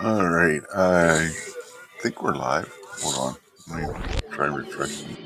All right, I think we're live. Hold on, let me try refreshing.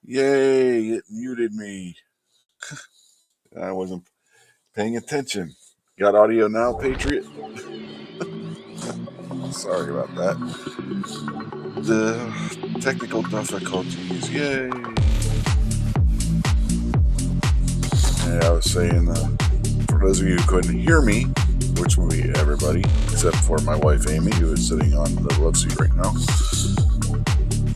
Yay! It muted me. I wasn't paying attention. Got audio now, Patriot? Sorry about that. The technical difficulties. Yay! Yeah, I was saying, for those of you who couldn't hear me, which will be everybody except for my wife Amy, who is sitting on the love seat right now,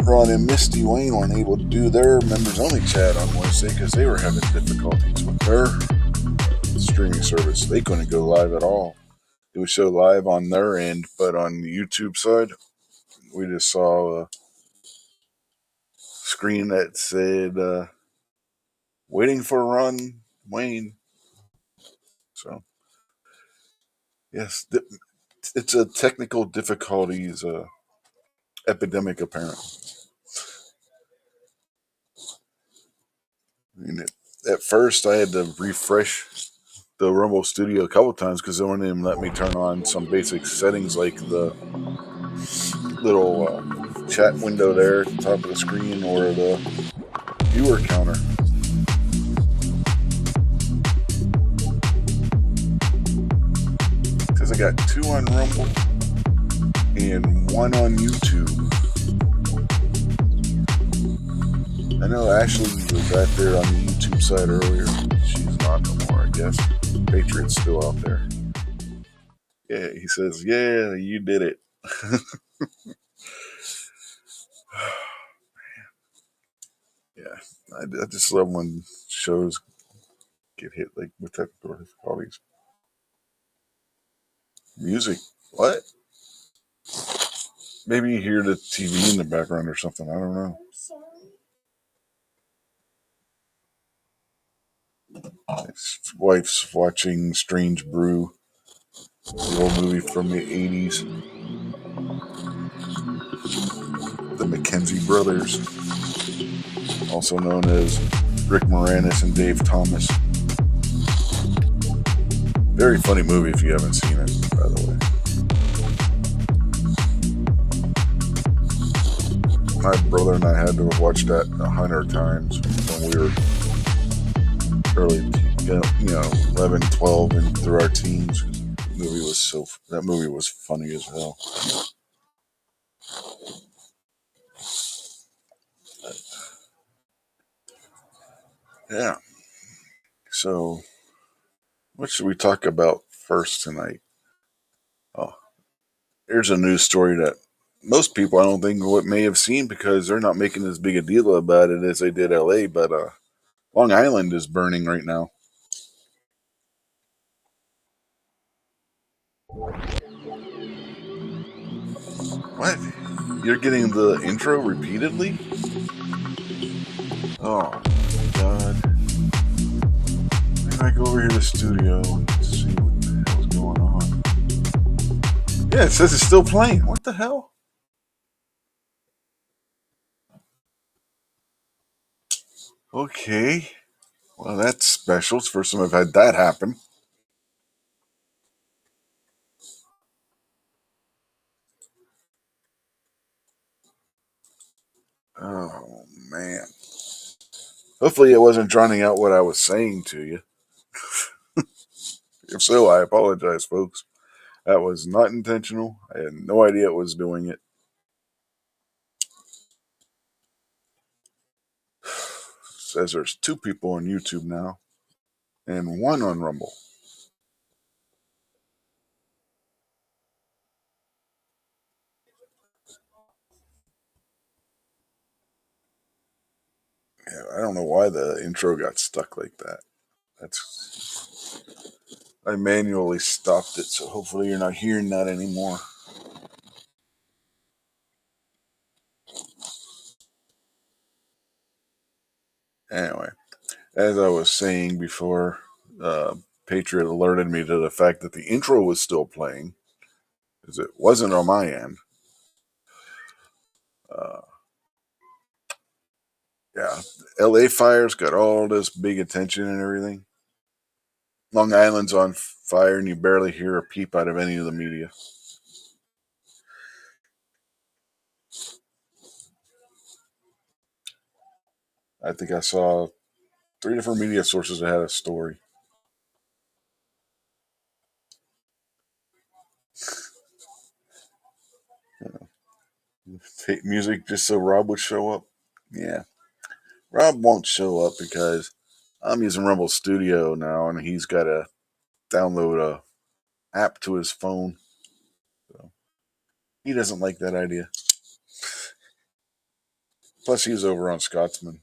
Ron and Misty Wayne weren't able to do their members only chat on Wednesday because they were having difficulties with their streaming service. They couldn't go live at all. It would show live on their end, but on the YouTube side, we just saw a screen that said waiting for Ron Wayne. So, yes, it's a technical difficulties epidemic, apparently. I mean, at first, I had to refresh the Rumble Studio a couple times because it wouldn't even let me turn on some basic settings like the little chat window there at the top of the screen or the viewer counter. Because I got 2 on Rumble and 1 on YouTube. I know Ashley was out there on the YouTube side earlier. She's not no more, I guess. Patriot's still out there. Yeah, he says, yeah, you did it. Yeah, I just love when shows get hit like with technical difficulties. Music, what? Maybe you hear the TV in the background or something. I don't know. His wife's watching Strange Brew, the old movie from the 80s. The McKenzie brothers, also known as Rick Moranis and Dave Thomas. Very funny movie if you haven't seen it, by the way. My brother and I had to watch that 100 times when we were early, 11, 12, and through our teens. That movie was funny as hell. Yeah. So, what should we talk about first tonight? Oh, here's a news story that Most people, I don't think, what may have seen because they're not making as big a deal about it as they did LA, but Long Island is burning right now. What? You're getting the intro repeatedly? Oh, God. Maybe I go over here to the studio and see what the hell's going on. Yeah, it says it's still playing. What the hell? Okay. Well, that's special. It's the first time I've had that happen. Oh, man. Hopefully, it wasn't drowning out what I was saying to you. If so, I apologize, folks. That was not intentional. I had no idea it was doing it. Says there's two people on YouTube now and one on Rumble. Yeah, I don't know why the intro got stuck like that. That's I manually stopped it, so hopefully you're not hearing that anymore. Anyway, as I was saying before, uh, Patriot alerted me to the fact that the intro was still playing, because it wasn't on my end. Uh, yeah, LA fires got all this big attention and everything. Long Island's on fire, and you barely hear a peep out of any of the media. I think I saw three different media sources that had a story. Tape music just so Rob would show up. Yeah, Rob won't show up because I'm using Rumble Studio now, and he's got to download a app to his phone. So he doesn't like that idea. Plus, he's over on Scotsman,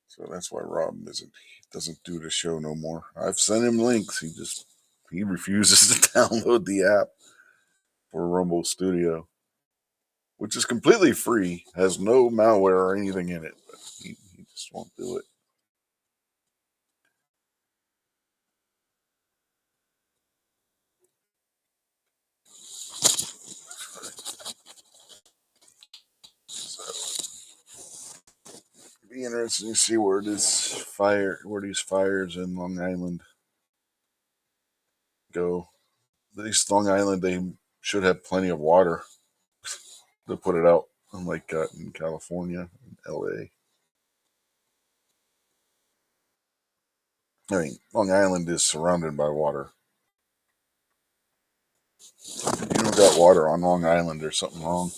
so that's why Rob doesn't do the show no more. I've sent him links. He refuses to download the app for Rumble Studio, which is completely free, has no malware or anything in it, but he just won't do it. So it'd be interesting to see where these fires in Long Island go. At least Long Island, they should have plenty of water to put it out, unlike in California and LA. I mean, Long Island is surrounded by water. If you don't got water on Long Island, there's something wrong.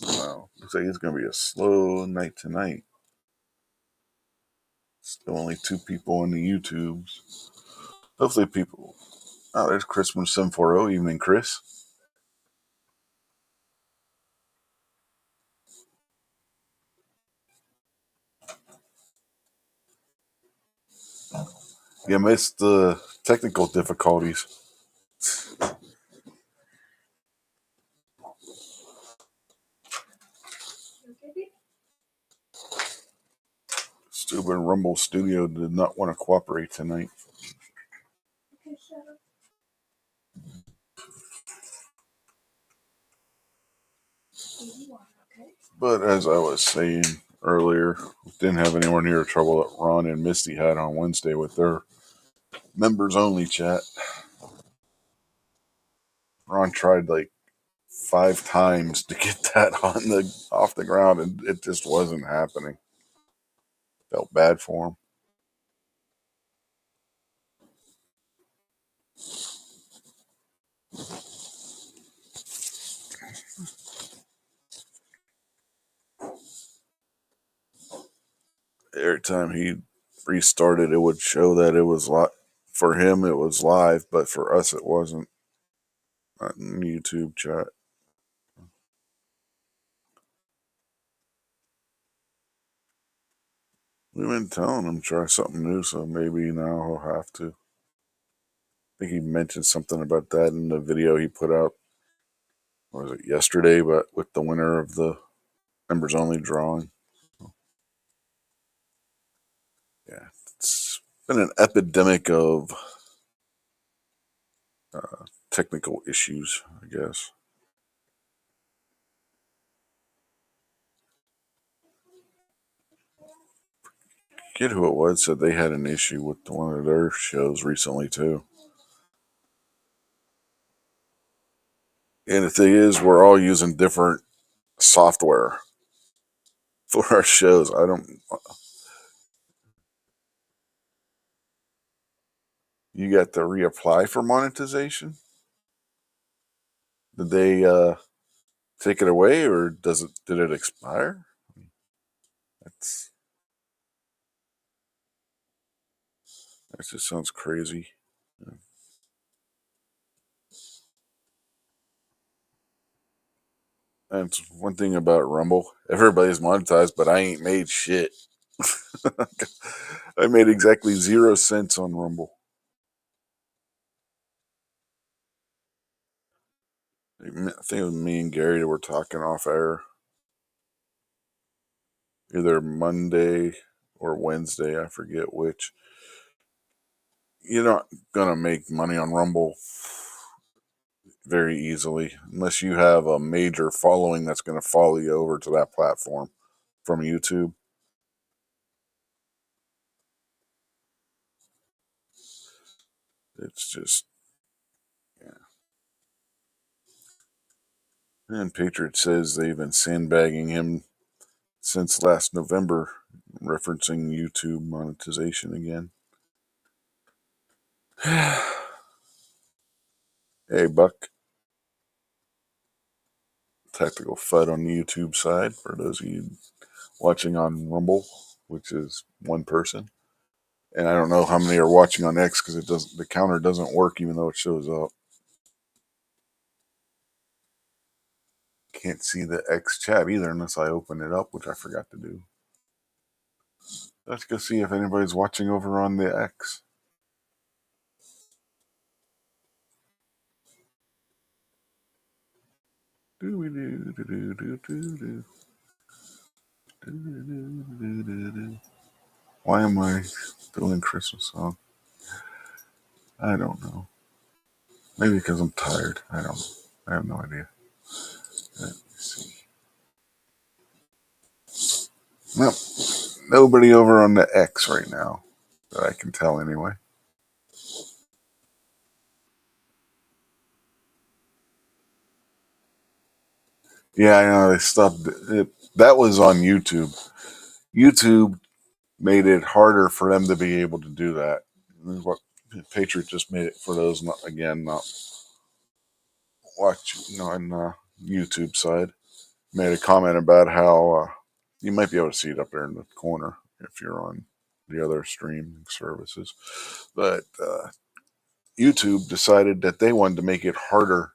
Wow, looks like it's going to be a slow night tonight. Still only two people on the YouTubes. Hopefully, people. Oh, there's Chris from 740. Evening, Chris. You missed the technical difficulties. Stupid Rumble Studio did not want to cooperate tonight. But as I was saying earlier, didn't have anywhere near the trouble that Ron and Misty had on Wednesday with their members only chat. Ron tried like 5 times to get that on the off the ground, and it just wasn't happening. Felt bad for him. Every time he restarted, it would show that it was for him. It was live, but for us, it wasn't. Not in YouTube chat. We've been telling him try something new, so maybe now he'll have to. I think he mentioned something about that in the video he put out. Or was it yesterday? But with the winner of the members only drawing. Yeah, it's been an epidemic of technical issues, I guess. Kid who it was said they had an issue with one of their shows recently too. And the thing is, we're all using different software for our shows. I don't. You got to reapply for monetization? Did they take it away, or did it expire? That's that just sounds crazy. And one thing about Rumble, everybody's monetized, but I ain't made shit. I made exactly 0 cents on Rumble. I think it was me and Gary that were talking off air. Either Monday or Wednesday, I forget which. You're not gonna make money on Rumble very easily unless you have a major following that's gonna follow you over to that platform from YouTube. It's just, yeah. And Patriot says they've been sandbagging him since last November, referencing YouTube monetization again. Hey, Buck. Tactical FUD on the YouTube side for those of you watching on Rumble, which is one person. And I don't know how many are watching on X because the counter doesn't work even though it shows up. Can't see the X chat either unless I open it up, which I forgot to do. Let's go see if anybody's watching over on the X. Why am I doing Christmas song? I don't know. Maybe because I'm tired. I don't know. I have no idea. Let me see. Nope. Nobody over on the X right now that I can tell anyway. Yeah, I know they stopped it. That was on YouTube. YouTube made it harder for them to be able to do that. What Patriot just made it for those not watch on YouTube side. Made a comment about how you might be able to see it up there in the corner if you're on the other streaming services, but YouTube decided that they wanted to make it harder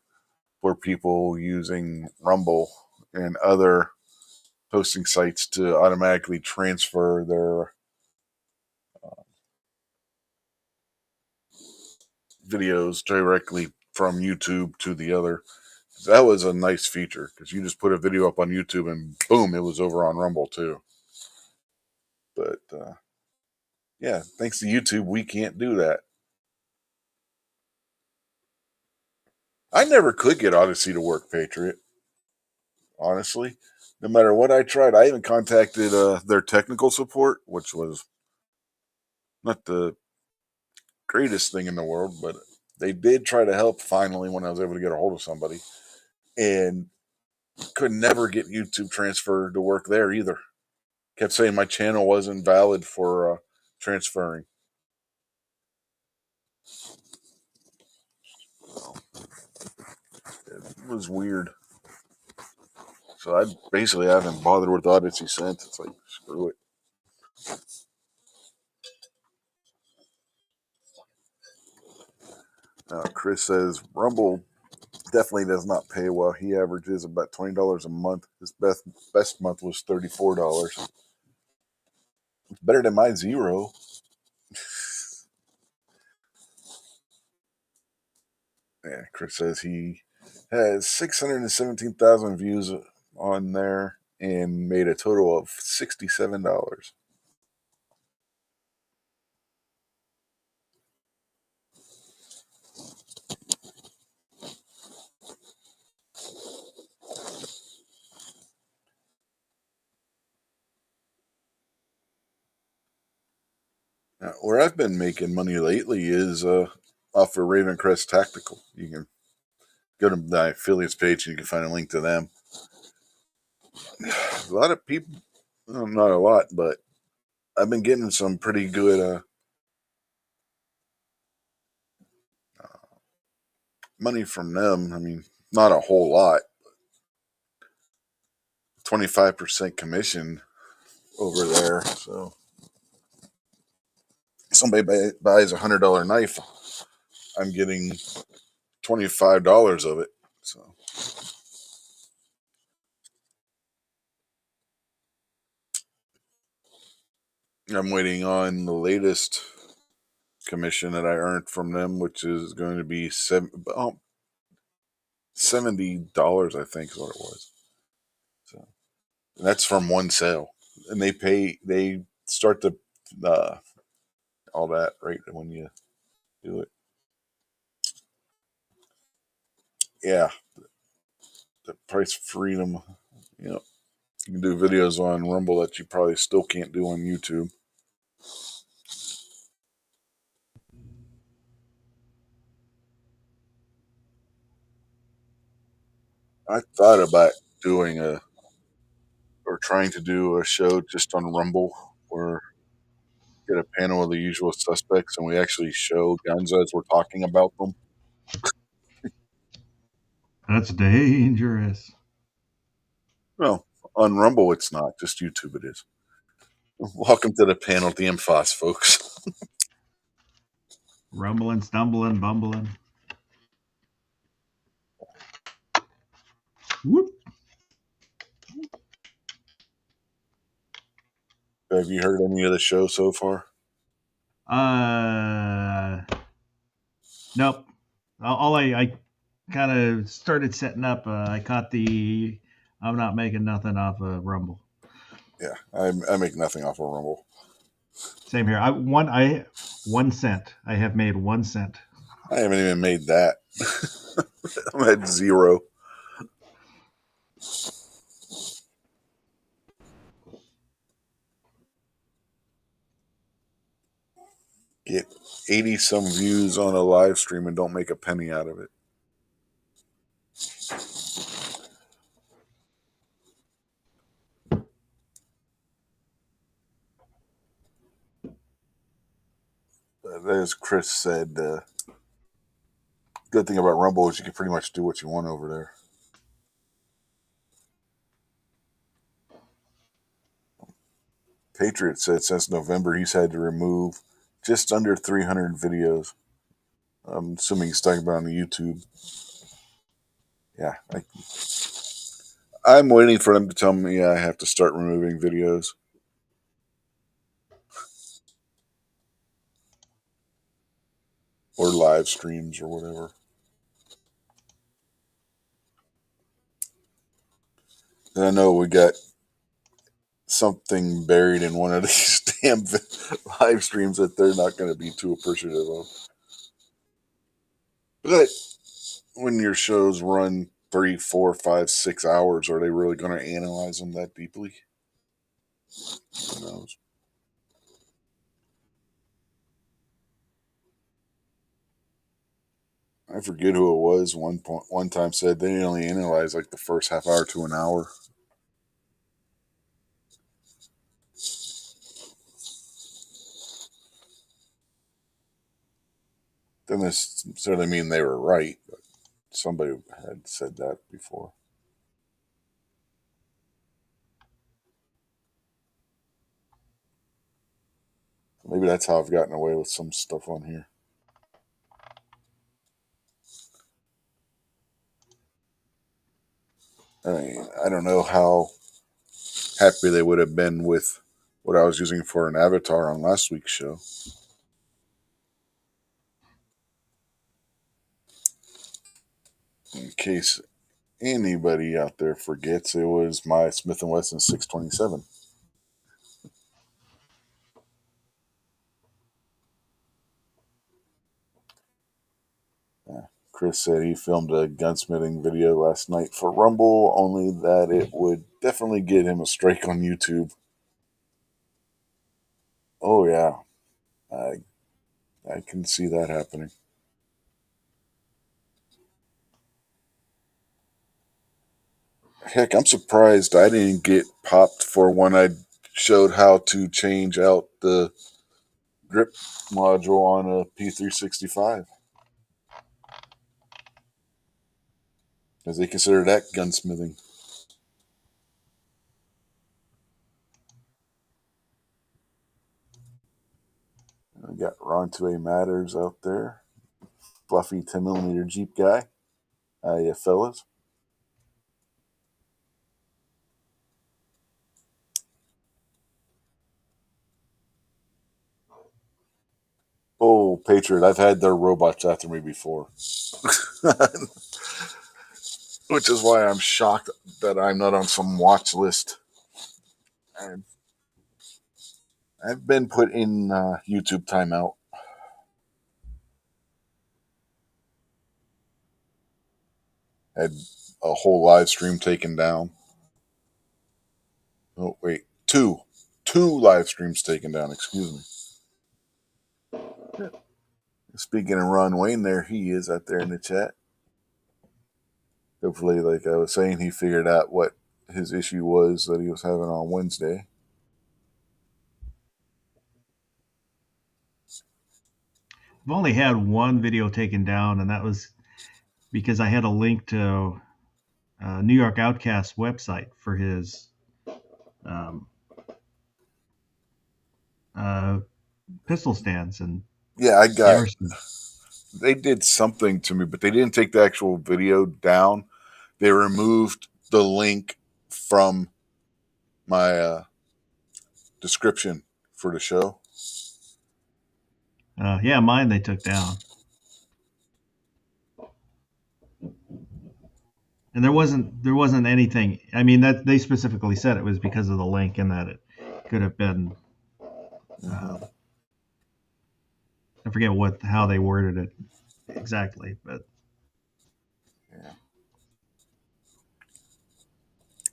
for people using Rumble and other hosting sites to automatically transfer their videos directly from YouTube to the other. That was a nice feature because you just put a video up on YouTube and boom, it was over on Rumble too. But yeah, thanks to YouTube, we can't do that. I never could get Odyssey to work, Patriot. Honestly, no matter what I tried, I even contacted their technical support, which was not the greatest thing in the world, but they did try to help finally when I was able to get a hold of somebody, and could never get YouTube transfer to work there either. Kept saying my channel wasn't valid for transferring. It was weird. So I basically haven't bothered with Odyssey since. It's like, screw it. Chris says Rumble definitely does not pay well. He averages about $20 a month. His best month was $34. It's better than my zero. Yeah, Chris says he has 617,000 views on there and made a total of $67. Now, where I've been making money lately is off of Ravencrest Tactical. You can go to the affiliates page and you can find a link to them. A lot of people, well, not a lot, but I've been getting some pretty good money from them. I mean, not a whole lot. 25% commission over there. So somebody buys $100 knife, I'm getting $25 of it. So I'm waiting on the latest commission that I earned from them, which is going to be $70, I think is what it was. So and that's from one sale, and they start the all that right when you do it. Yeah, the price of freedom. You know, you can do videos on Rumble that you probably still can't do on YouTube. I thought about doing a or trying to do a show just on Rumble where get a panel of the usual suspects and we actually show guns as we're talking about them. That's dangerous. Well, on Rumble it's not, just YouTube it is. Welcome to the panel at the MFOS, folks. Rumbling, stumbling, bumbling. Whoop. Have you heard any of the show so far? Nope. All I kind of started setting up. I caught the. I'm not making nothing off of Rumble. Yeah, I make nothing off of Rumble. Same here. I 1 cent. I have made 1 cent. I haven't even made that. I'm at zero. Get 80 some views on a live stream and don't make a penny out of it. As Chris said, good thing about Rumble is you can pretty much do what you want over there. Patriot said since November he's had to remove just under 300 videos. I'm assuming he's talking about on the YouTube. Yeah, I'm waiting for them to tell me I have to start removing videos. Or live streams or whatever. And I know we got something buried in one of these damn live streams that they're not going to be too appreciative of. But when your shows run 3, 4, 5, 6 hours, are they really going to analyze them that deeply? Who knows? I forget who it was. One time said they only analyze like the first half hour to an hour. doesn't necessarily mean they were right, but somebody had said that before. Maybe that's how I've gotten away with some stuff on here. I mean, I don't know how happy they would have been with what I was using for an avatar on last week's show. In case anybody out there forgets, it was my Smith & Wesson 627. Chris said he filmed a gunsmithing video last night for Rumble, only that it would definitely get him a strike on YouTube. Oh yeah, I can see that happening. Heck, I'm surprised I didn't get popped for when I showed how to change out the grip module on a P365. Because they consider that gunsmithing. I got Ron 2A Matters out there. Fluffy 10mm Jeep guy. Hiya, fellas. Oh, Patriot, I've had their robots after me before. Which is why I'm shocked that I'm not on some watch list. I've been put in YouTube timeout. Had a whole live stream taken down. Oh, wait. Two live streams taken down, excuse me. Speaking of Ron Wayne there, he is out there in the chat. Hopefully, like I was saying, he figured out what his issue was that he was having on Wednesday. I've only had one video taken down, and that was because I had a link to New York Outcast website for his pistol stands. And yeah, I got. They did something to me, but they didn't take the actual video down. They removed the link from my description for the show. Yeah, mine they took down. And there wasn't anything. I mean, that they specifically said it was because of the link, and that it could have been. I forget how they worded it exactly, but yeah.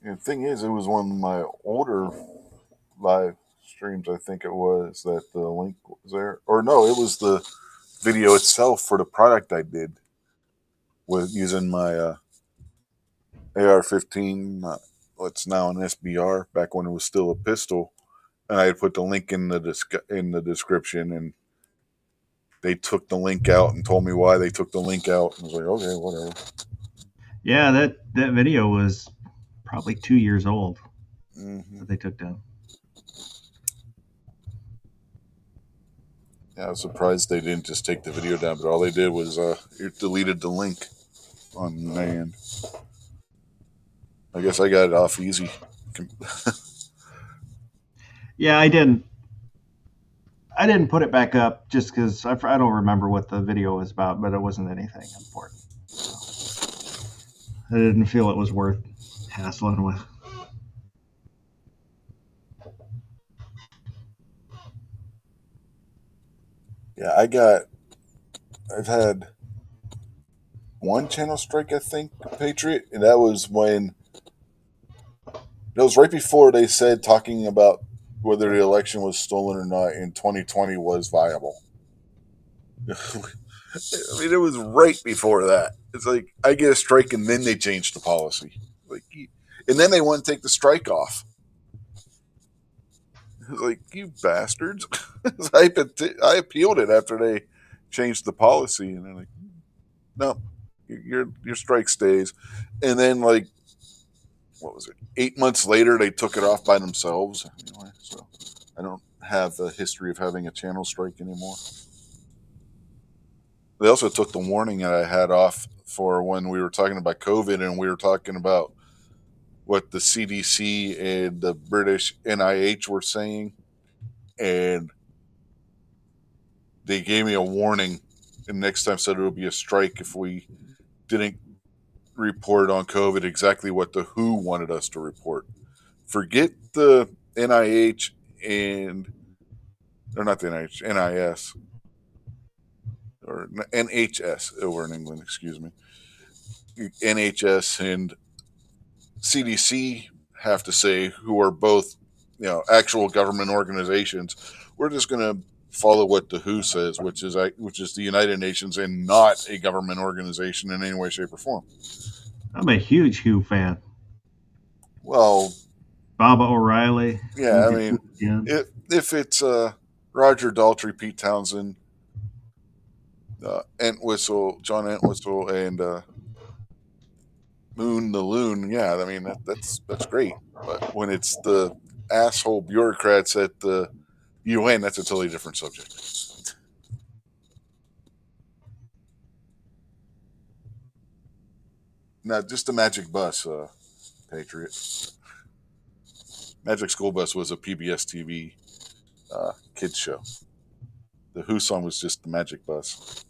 And the thing is, it was one of my older live streams. I think it was that the link was there, or no, it was the video itself for the product I did with using my AR-15. What's now an SBR. Back when it was still a pistol, and I had put the link in the description, and they took the link out and told me why they took the link out. I was like, okay, whatever. Yeah, that video was probably 2 years old that they took down. Yeah, I was surprised they didn't just take the video down, but all they did was it deleted the link on my end. I guess I got it off easy. Yeah, I didn't put it back up just because I don't remember what the video was about, but it wasn't anything important. So I didn't feel it was worth hassling with. Yeah, I've had one channel strike, I think, Patriot, and that was when it was right before they said talking about whether the election was stolen or not in 2020 was viable. I mean, it was right before that. It's like I get a strike, and then they changed the policy. Like, and then they wouldn't take the strike off. Like, you bastards! I appealed it after they changed the policy, and they're like, no, your strike stays. And then like, what was it? 8 months later, they took it off by themselves. Anyway, so I don't have the history of having a channel strike anymore. They also took the warning that I had off for when we were talking about COVID, and we were talking about what the CDC and the British NIH were saying, and they gave me a warning, and next time said it would be a strike if we didn't report on COVID exactly what the WHO wanted us to report. Forget the NIH and, or not the NIH, NIS, or NHS over in England, excuse me. NHS and CDC have to say, who are both, actual government organizations. We're just going to follow what the WHO says, which is the United Nations and not a government organization in any way, shape, or form. I'm a huge Who fan. Well, Baba O'Reilly. yeah, I mean, if it's Roger Daltrey, Pete Townsend, John Entwistle, and Moon the Loon, yeah, I mean that's great. But when it's the asshole bureaucrats at the UN, that's a totally different subject. Now, just the Magic Bus, Patriot. Magic School Bus was a PBS TV kids show. The Who song was just the Magic Bus.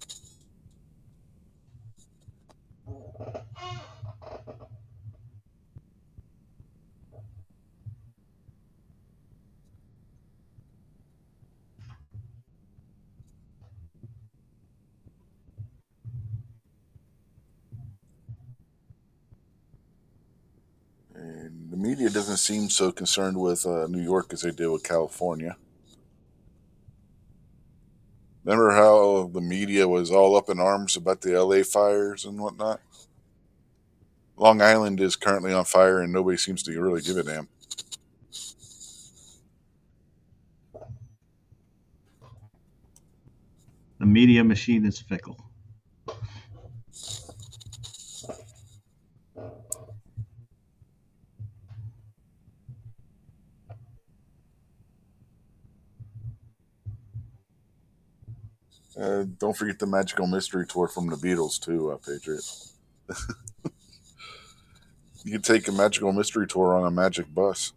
And the media doesn't seem so concerned with New York as they did with California. Remember how the media was all up in arms about the LA fires and whatnot? Long Island is currently on fire and nobody seems to really give a damn. The media machine is fickle. Don't forget the Magical Mystery Tour from the Beatles too, Patriot. You can take a Magical Mystery Tour on a magic bus.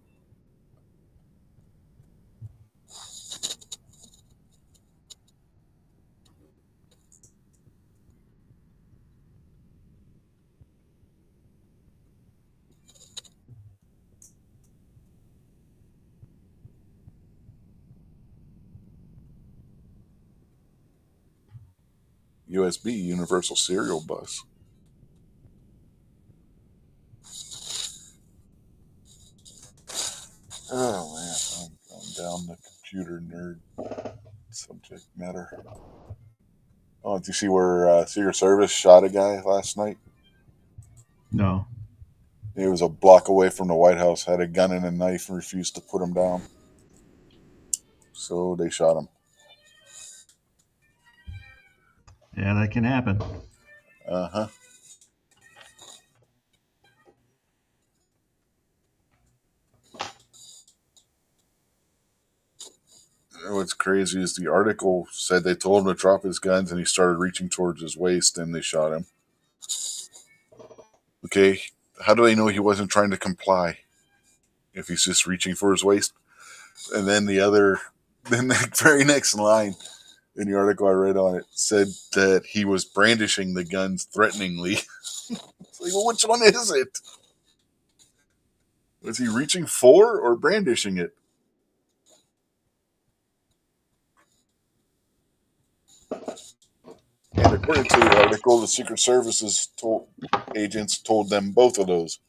USB, Universal Serial Bus. Oh man, I'm down the computer nerd subject matter. Oh, did you see where Secret Service shot a guy last night? No. He was a block away from the White House, had a gun and a knife, and refused to put him down. So they shot him. Yeah, that can happen. Uh-huh. What's crazy is the article said they told him to drop his guns and he started reaching towards his waist and they shot him. Okay, how do they know he wasn't trying to comply if he's just reaching for his waist? And then the very next line in the article I read on it said that he was brandishing the guns threateningly. It's like, well, which one is it? Was he reaching for or brandishing it? And according to the article, the Secret Service's agents told them both of those.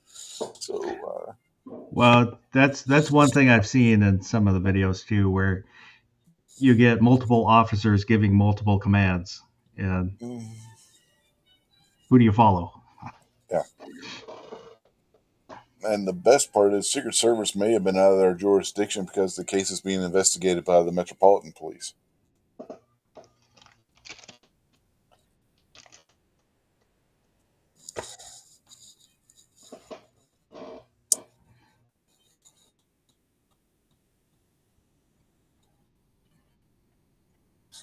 So, well, that's one thing I've seen in some of the videos too, where you get multiple officers giving multiple commands, and who do you follow? Yeah. And the best part is Secret Service may have been out of their jurisdiction because the case is being investigated by the Metropolitan Police.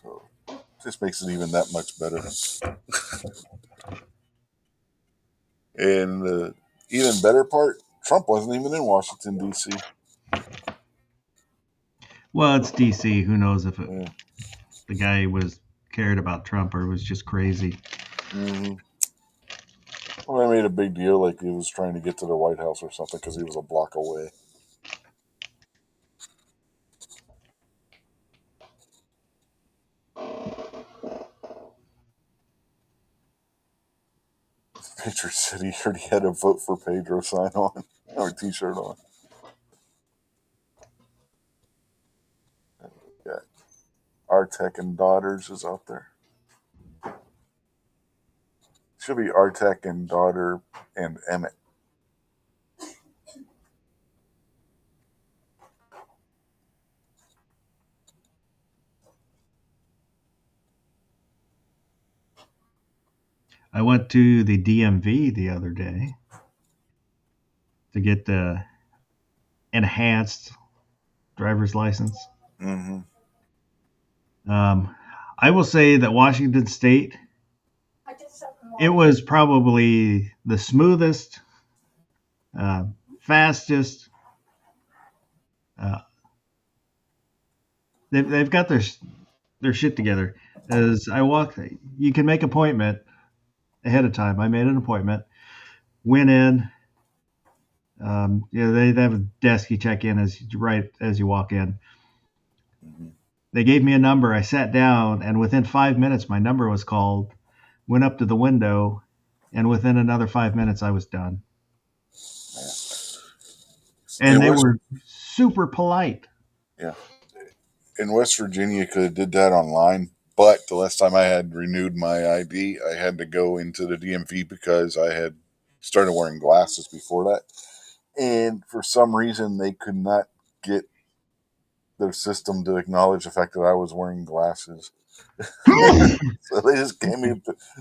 So just makes it even that much better. And the even better part, Trump wasn't even in Washington, D.C. Well, it's DC. Who knows if Yeah. the guy cared about Trump or was just crazy. Mm-hmm. Well, I made a big deal like he was trying to get to the White House or something because he was a block away. Patriot City already had a vote for Pedro sign on or T-shirt on. Yeah, Artek and Daughters is out there. Should be Artek and Daughter and Emmett. I went to the DMV the other day to get the enhanced driver's license. Mm-hmm. I will say that Washington State, it was probably the smoothest, fastest. They've got their shit together. As I walk, you can make appointment ahead of time. I made an appointment, went in. They have a desk you check in right as you walk in. Mm-hmm. They gave me a number. I sat down, and within 5 minutes, my number was called. Went up to the window, and within another 5 minutes, I was done. And they were super polite. Yeah. In West Virginia, you could have did that online, but the last time I had renewed my ID, I had to go into the DMV because I had started wearing glasses before that. And for some reason, they could not get their system to acknowledge the fact that I was wearing glasses. So they just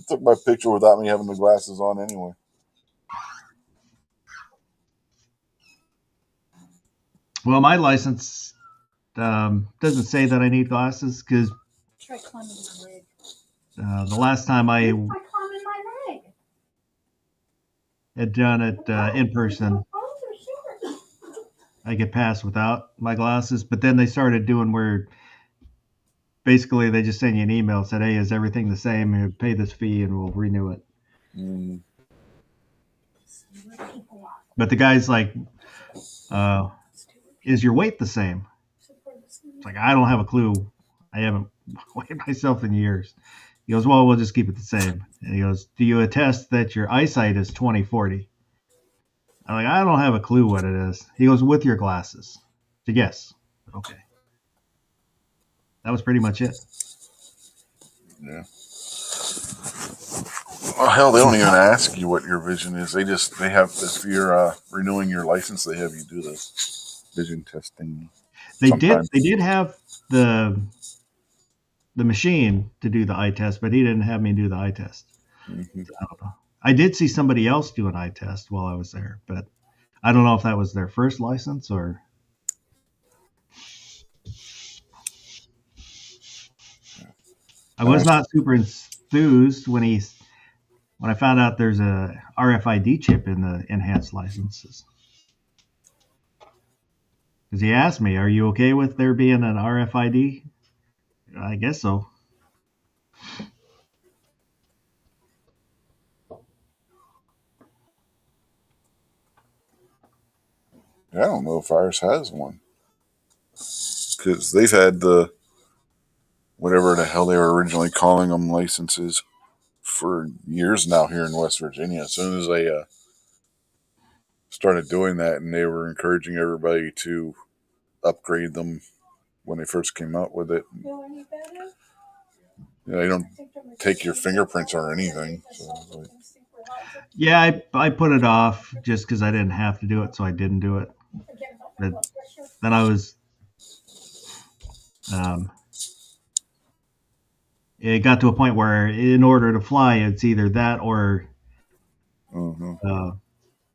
took my picture without me having the glasses on anyway. Well, my license doesn't say that I need glasses because the last time I had done it in person, I could pass without my glasses. But then they started doing where basically they just send you an email, said, "Hey, is everything the same? You pay this fee and we'll renew it." Mm. But the guy's like, "Is your weight the same?" It's like, I don't have a clue. I haven't weighed myself in years. He goes, "Well, we'll just keep it the same." And he goes, "Do you attest that your eyesight is 20/40?" I'm like, "I don't have a clue what it is." He goes, "With your glasses?" I said, "Yes." Okay. That was pretty much it. Yeah. Well, hell, they don't even ask you what your vision is. They have, if you're renewing your license, they have you do the vision testing. They did have the machine to do the eye test, but he didn't have me do the eye test. Mm-hmm. So I don't know. I did see somebody else do an eye test while I was there, but I don't know if that was their first license or. I was not super enthused when I found out there's a RFID chip in the enhanced licenses. Because he asked me, "Are you okay with there being an RFID?" I guess so. I don't know if ours has one. Because they've had the whatever the hell they were originally calling them licenses for years now here in West Virginia. As soon as they started doing that, and they were encouraging everybody to upgrade them when they first came out with it. They don't take your fingerprints or anything. So yeah, I put it off just because I didn't have to do it, so I didn't do it. But then I was, it got to a point where in order to fly, it's either that or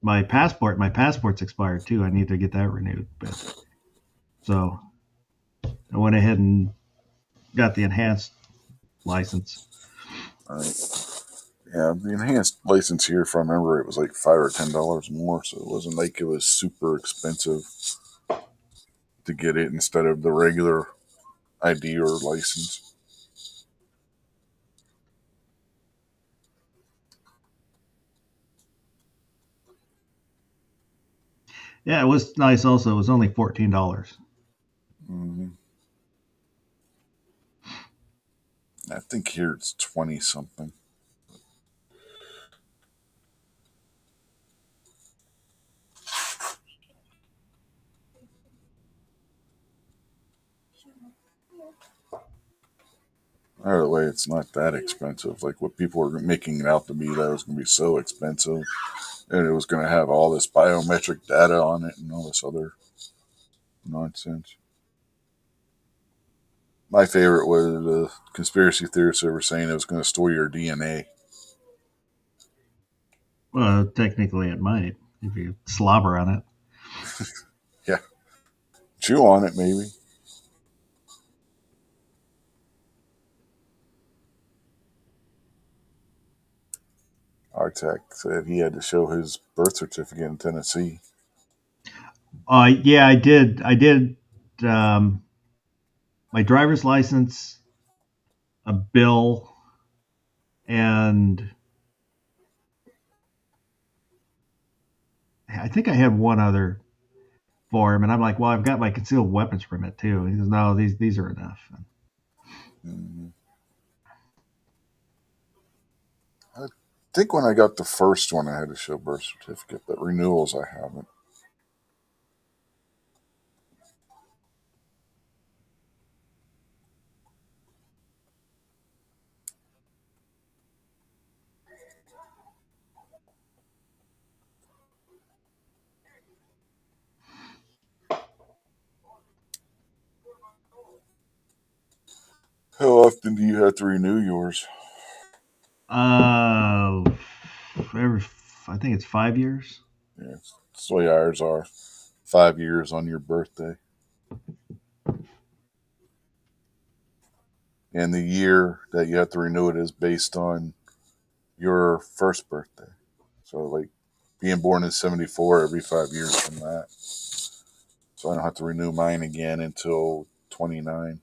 my passport. My passport's expired too. I need to get that renewed. But so I went ahead and got the enhanced license. All right. Yeah, the enhanced license here, if I remember, it was like $5 or $10 more, so it wasn't like it was super expensive to get it instead of the regular ID or license. Yeah, it was nice. Also, it was only $14. Mm-hmm. I think here it's 20 something. Either way, it's not that expensive. Like what people were making it out to be, that it was going to be so expensive, and it was going to have all this biometric data on it and all this other nonsense. My favorite was the conspiracy theorists that were saying it was going to store your DNA. Well, technically, it might if you slobber on it. Yeah, chew on it maybe. Artek said he had to show his birth certificate in Tennessee. Yeah, I did. I did um, my driver's license, a bill, and I think I had one other for him. And I'm like, well, I've got my concealed weapons permit too. He goes, no, these are enough. Mm-hmm. I think when I got the first one, I had to show birth certificate, but renewals I haven't. How often do you have to renew yours? Uh, every, I think it's 5 years. Yeah, that's the way ours are. 5 years on your birthday. And the year that you have to renew it is based on your first birthday. So, like being born in '74, every 5 years from that. So, I don't have to renew mine again until 29.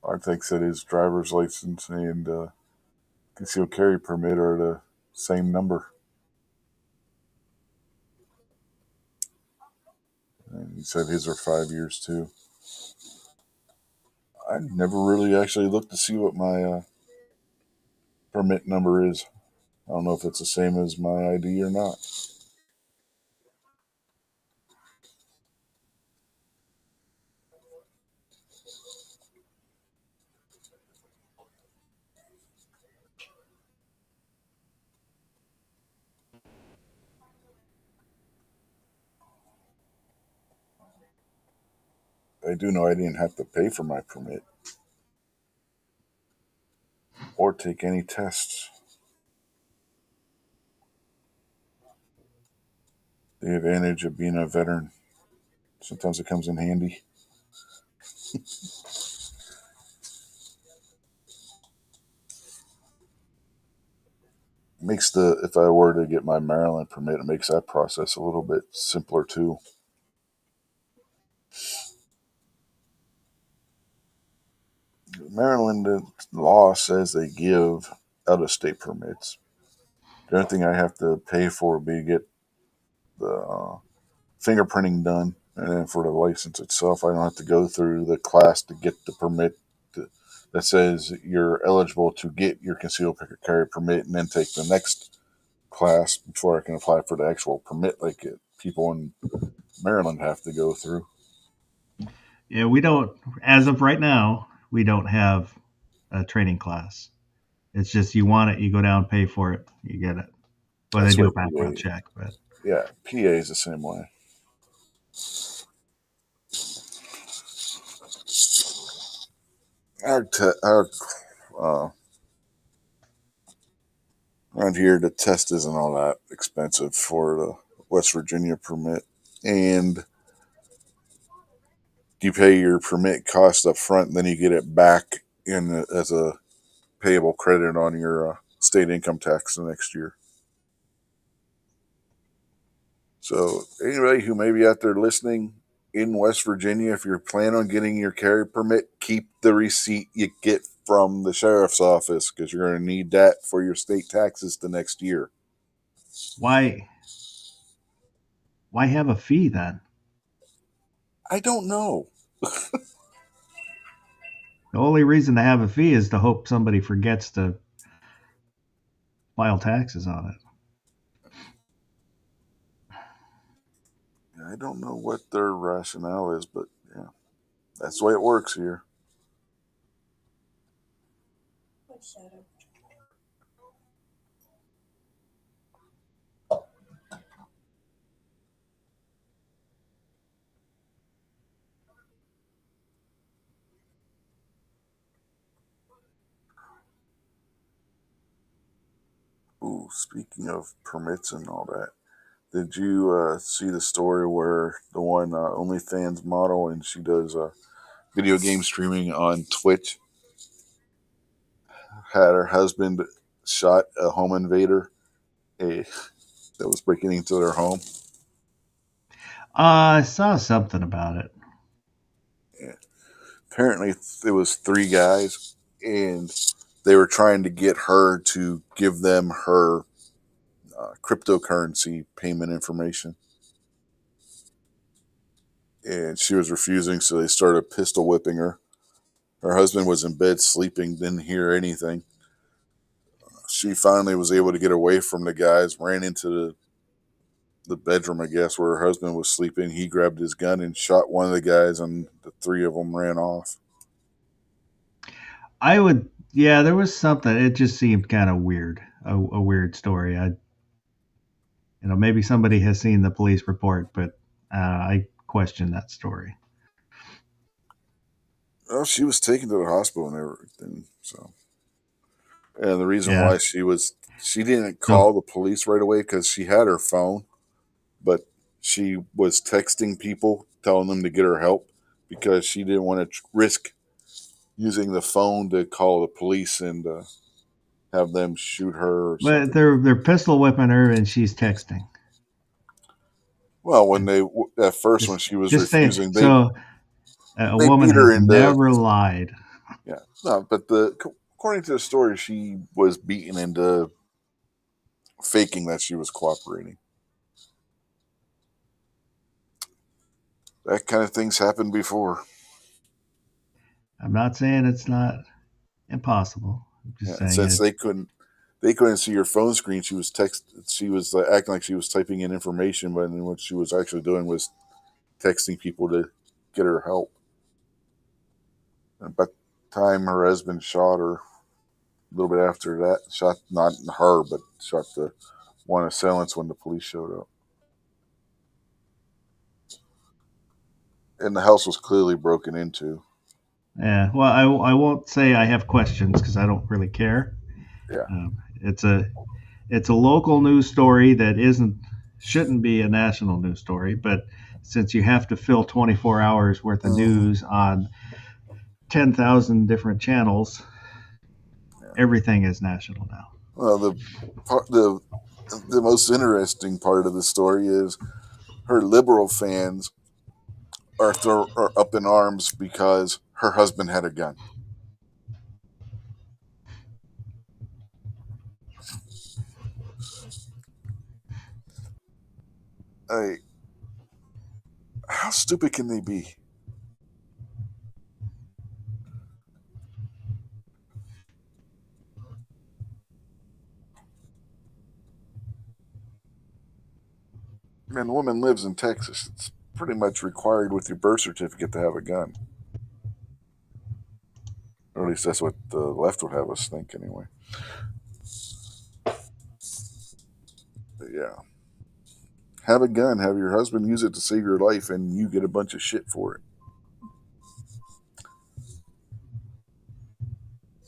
Artek said his driver's license and concealed carry permit are the same number. And he said his are 5 years too. I never really actually looked to see what my permit number is. I don't know if it's the same as my ID or not. I do know I didn't have to pay for my permit or take any tests. The advantage of being a veteran. Sometimes it comes in handy. Makes the if I were to get my Maryland permit, it makes that process a little bit simpler too. Maryland law says they give out of state permits. The only thing I have to pay for would be to get the fingerprinting done, and then for the license itself, I don't have to go through the class to get the permit that says you're eligible to get your concealed carry permit, and then take the next class before I can apply for the actual permit, like people in Maryland have to go through. Yeah, we don't, as of right now, we don't have a training class. It's just you want it, you go down, pay for it, you get it. Well, they That's do what a background PA. check, but Yeah, PA is the same way. our uh, around here, the test isn't all that expensive for the West Virginia permit, and you pay your permit cost up front, and then you get it back in as a payable credit on your state income tax the next year. So anybody who may be out there listening in West Virginia, if you're planning on getting your carry permit, keep the receipt you get from the sheriff's office because you're going to need that for your state taxes the next year. Why have a fee then? I don't know. The only reason to have a fee is to hope somebody forgets to file taxes on it. I don't know what their rationale is, but yeah, that's the way it works here. Ooh, speaking of permits and all that, did you see the story where the one OnlyFans model and she does video game streaming on Twitch had her husband shot a home invader that was breaking into their home? I saw something about it. Yeah. Apparently, it was three guys, and they were trying to get her to give them her cryptocurrency payment information. And she was refusing, so they started pistol whipping her. Her husband was in bed sleeping, didn't hear anything. She finally was able to get away from the guys, ran into the bedroom, I guess, where her husband was sleeping. He grabbed his gun and shot one of the guys, and the three of them ran off. Yeah, there was something. It just seemed kind of weird, a weird story. Maybe somebody has seen the police report, but I question that story. Well, she was taken to the hospital and everything. So, and the reason Yeah. why she didn't So, call the police right away because she had her phone, but she was texting people telling them to get her help because she didn't want to risk using the phone to call the police and have them shoot her or but something. they're pistol whipping her, and she's texting. Well, when at first when she was Just say refusing, so. A they woman beat her has into. never lied. Yeah, no, but according to the story, she was beaten into faking that she was cooperating. That kind of thing's happened before. I'm not saying it's not impossible. I'm just Yeah, and saying since it. they couldn't see her phone screen. She was acting like she was typing in information, but what she was actually doing was texting people to get her help. And by the time her husband shot her, a little bit after that, shot not her, but shot the one assailants when the police showed up. And the house was clearly broken into. Yeah. Well, I won't say I have questions because I don't really care. Yeah. It's a local news story that shouldn't be a national news story, but since you have to fill 24 hours worth of news on 10,000 different channels, everything is national now. Well, the most interesting part of the story is her liberal fans are up in arms because her husband had a gun. How stupid can they be? Man, the woman lives in Texas. It's pretty much required with your birth certificate to have a gun. Or at least that's what the left would have us think, anyway. But yeah. Have a gun, have your husband use it to save your life, and you get a bunch of shit for it.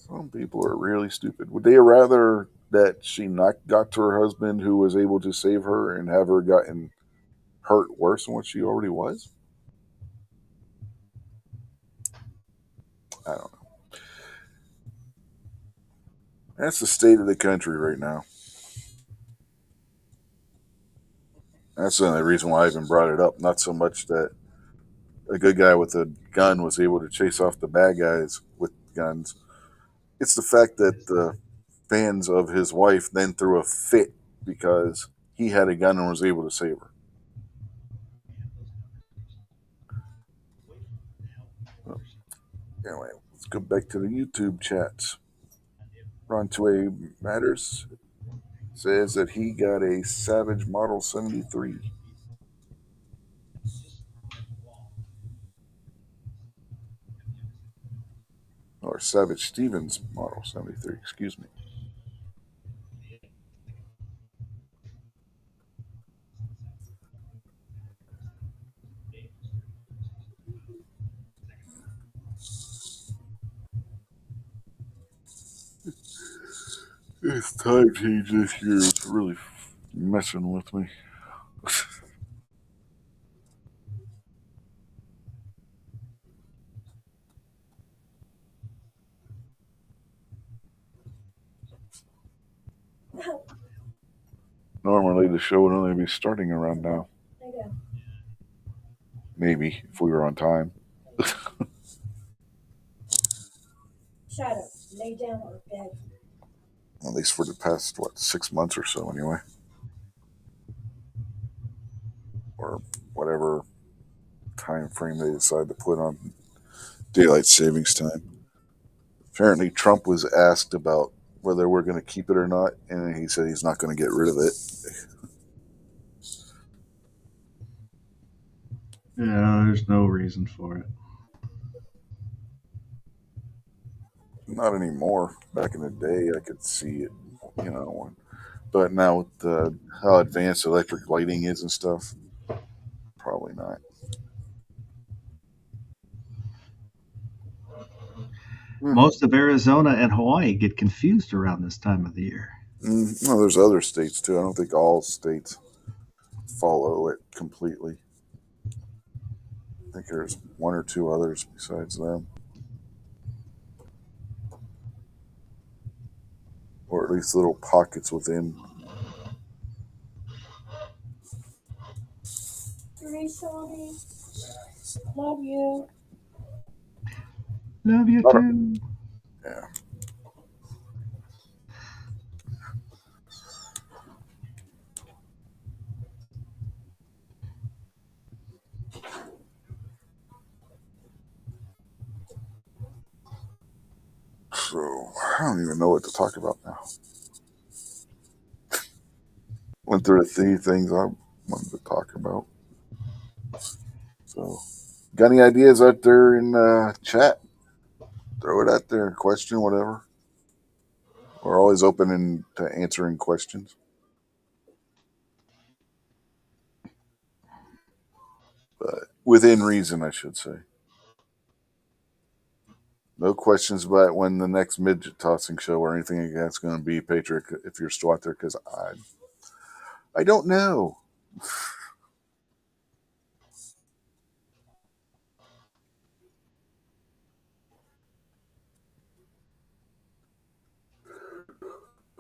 Some people are really stupid. Would they rather that she not got to her husband who was able to save her and have her gotten hurt worse than what she already was? I don't know. That's the state of the country right now. That's the only reason why I even brought it up. Not so much that a good guy with a gun was able to chase off the bad guys with guns. It's the fact that the fans of his wife then threw a fit because he had a gun and was able to save her. Anyway, let's go back to the YouTube chats. Ron Tway Matters says that he got a Savage Model 73. Or Savage Stevens Model 73, excuse me. This time change this year is really messing with me. Normally the show would only be starting around now. Maybe, if we were on time. Shadow, lay down or bed. At least for the past, 6 months or so anyway. Or whatever time frame they decide to put on daylight savings time. Apparently Trump was asked about whether we're going to keep it or not, and he said he's not going to get rid of it. Yeah, there's no reason for it. Not anymore. Back in the day, I could see it, but now with how advanced electric lighting is and stuff, probably not. Most of Arizona and Hawaii get confused around this time of the year. No, there's other states too. I don't think all states follow it completely. I think there's one or two others besides them. Or at least little pockets within. Shorty. Love you. Love you too. Yeah. So, I don't even know what to talk about now. Went through the three things I wanted to talk about. So, got any ideas out there in chat? Throw it out there. Question, whatever. We're always open to answering questions. But within reason, I should say. No questions about when the next midget tossing show or anything like that's going to be, Patriot, if you're still out there, because I don't know.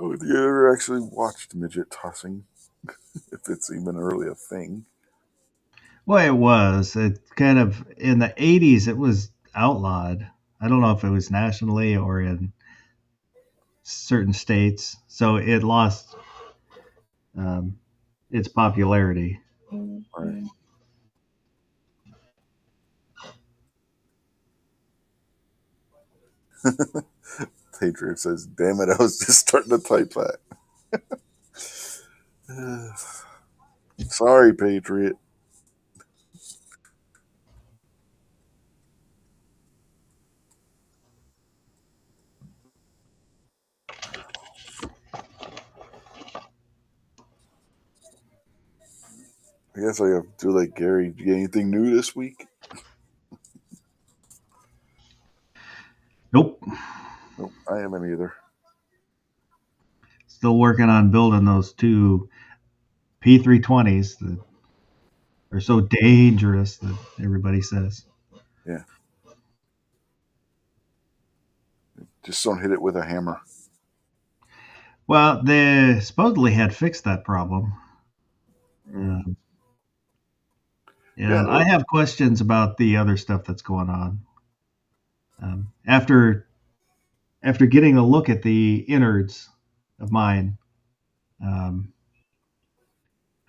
Oh, have you ever actually watched midget tossing? If it's even really a thing. Well, it was. It kind of in the 80s. It was outlawed. I don't know if it was nationally or in certain states, so it lost its popularity. Right. Patriot says, "Damn it! I was just starting to type that." Sorry, Patriot. I guess I have to do like Gary. Do you get anything new this week? Nope. Nope, I haven't either. Still working on building those two P320s that are so dangerous that everybody says. Yeah. Just don't hit it with a hammer. Well, they supposedly had fixed that problem. Mm. And Yeah, I have questions about the other stuff that's going on. After getting a look at the innards of mine, I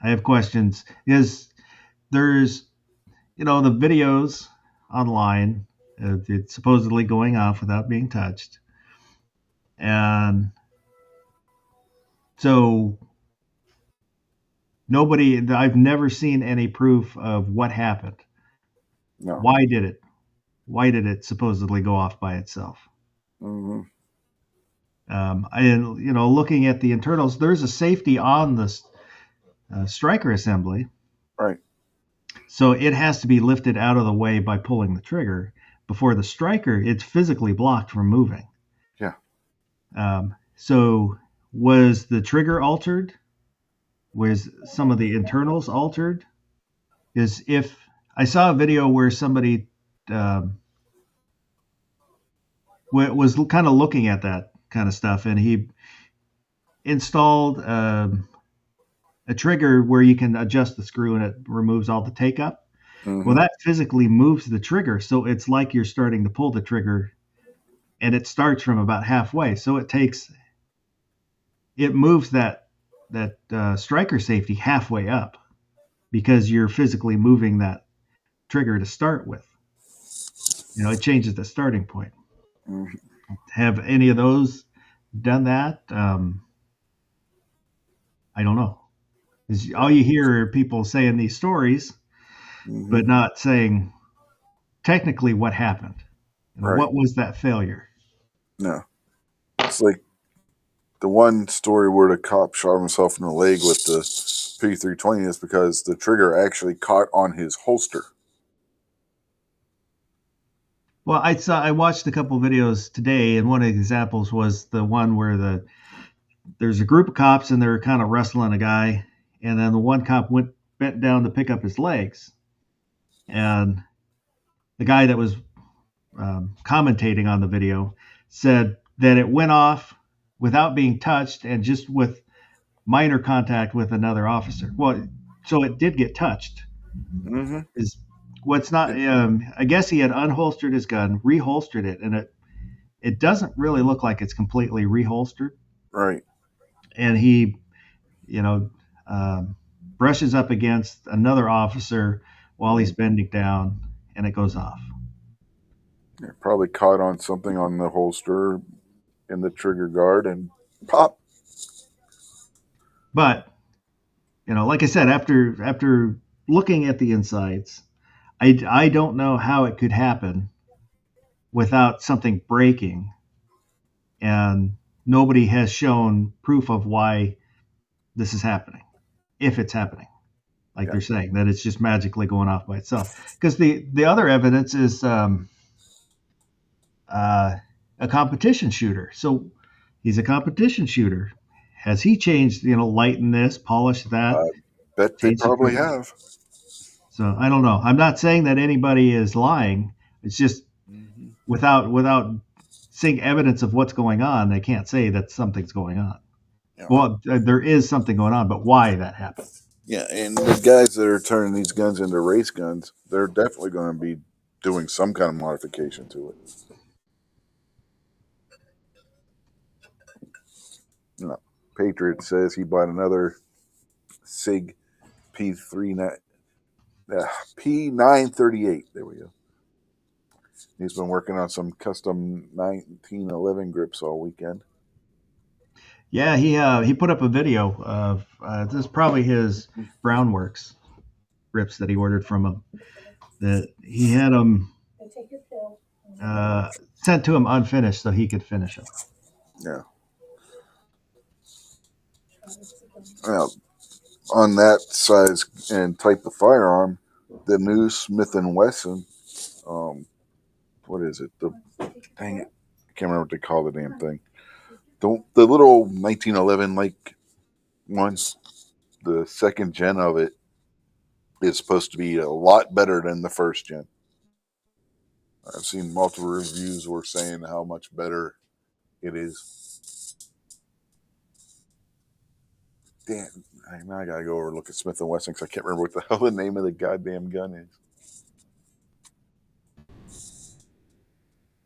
have questions. There's the videos online, it's supposedly going off without being touched, and so I've never seen any proof of what happened. no. Why did it supposedly go off by itself? Mm-hmm. Looking at the internals, there's a safety on the striker assembly. Right. So it has to be lifted out of the way by pulling the trigger. Before the striker, it's physically blocked from moving. Yeah. So was the trigger altered? Was some of the internals altered? Is if I saw a video where somebody was kind of looking at that kind of stuff, and he installed a trigger where you can adjust the screw and it removes all the take up. Mm-hmm. Well, that physically moves the trigger, so it's like you're starting to pull the trigger, and it starts from about halfway. So it moves that striker safety halfway up because you're physically moving that trigger to start with. It changes the starting point. Mm-hmm. Have any of those done that? I don't know. All you hear are people saying these stories, Mm-hmm. but not saying technically what happened. Right. What was that failure? No. It's like the one story where the cop shot himself in the leg with the P320 is because the trigger actually caught on his holster. Well, I watched a couple videos today, and one of the examples was the one where there's a group of cops and they're kind of wrestling a guy, and then the one cop bent down to pick up his legs, and the guy that was commentating on the video said that it went off without being touched and just with minor contact with another officer. Well, so it did get touched. Mm-hmm. What's not? I guess he had unholstered his gun, reholstered it, and it doesn't really look like it's completely reholstered. Right. And he, brushes up against another officer while he's bending down, and it goes off. It probably caught on something on the holster in the trigger guard and pop. But like I said, after looking at the insides, I don't know how it could happen without something breaking, and nobody has shown proof of why this is happening, if it's happening, like they're saying, that it's just magically going off by itself. Because the other evidence is a competition shooter. So he's a competition shooter. Has he changed, lighten this, polish that? Bet they probably have. So I don't know. I'm not saying that anybody is lying. It's just without seeing evidence of what's going on, they can't say that something's going on. Yeah. Well, there is something going on, but why that happened? Yeah, and the guys that are turning these guns into race guns, they're definitely going to be doing some kind of modification to it. No. Patriot says he bought another SIG P938. There we go. He's been working on some custom 1911 grips all weekend. Yeah, he put up a video of this is probably his Brownworks grips that he ordered from him. That he had them sent to him unfinished so he could finish them. Yeah. Well, on that size and type of firearm, the new Smith & Wesson, what is it? Dang it. I can't remember what they call the damn thing. The little 1911 like ones, the second gen of it is supposed to be a lot better than the first gen. I've seen multiple reviews were saying how much better it is. Damn, now I gotta go over and look at Smith & Wesson because I can't remember what the hell the name of the goddamn gun is.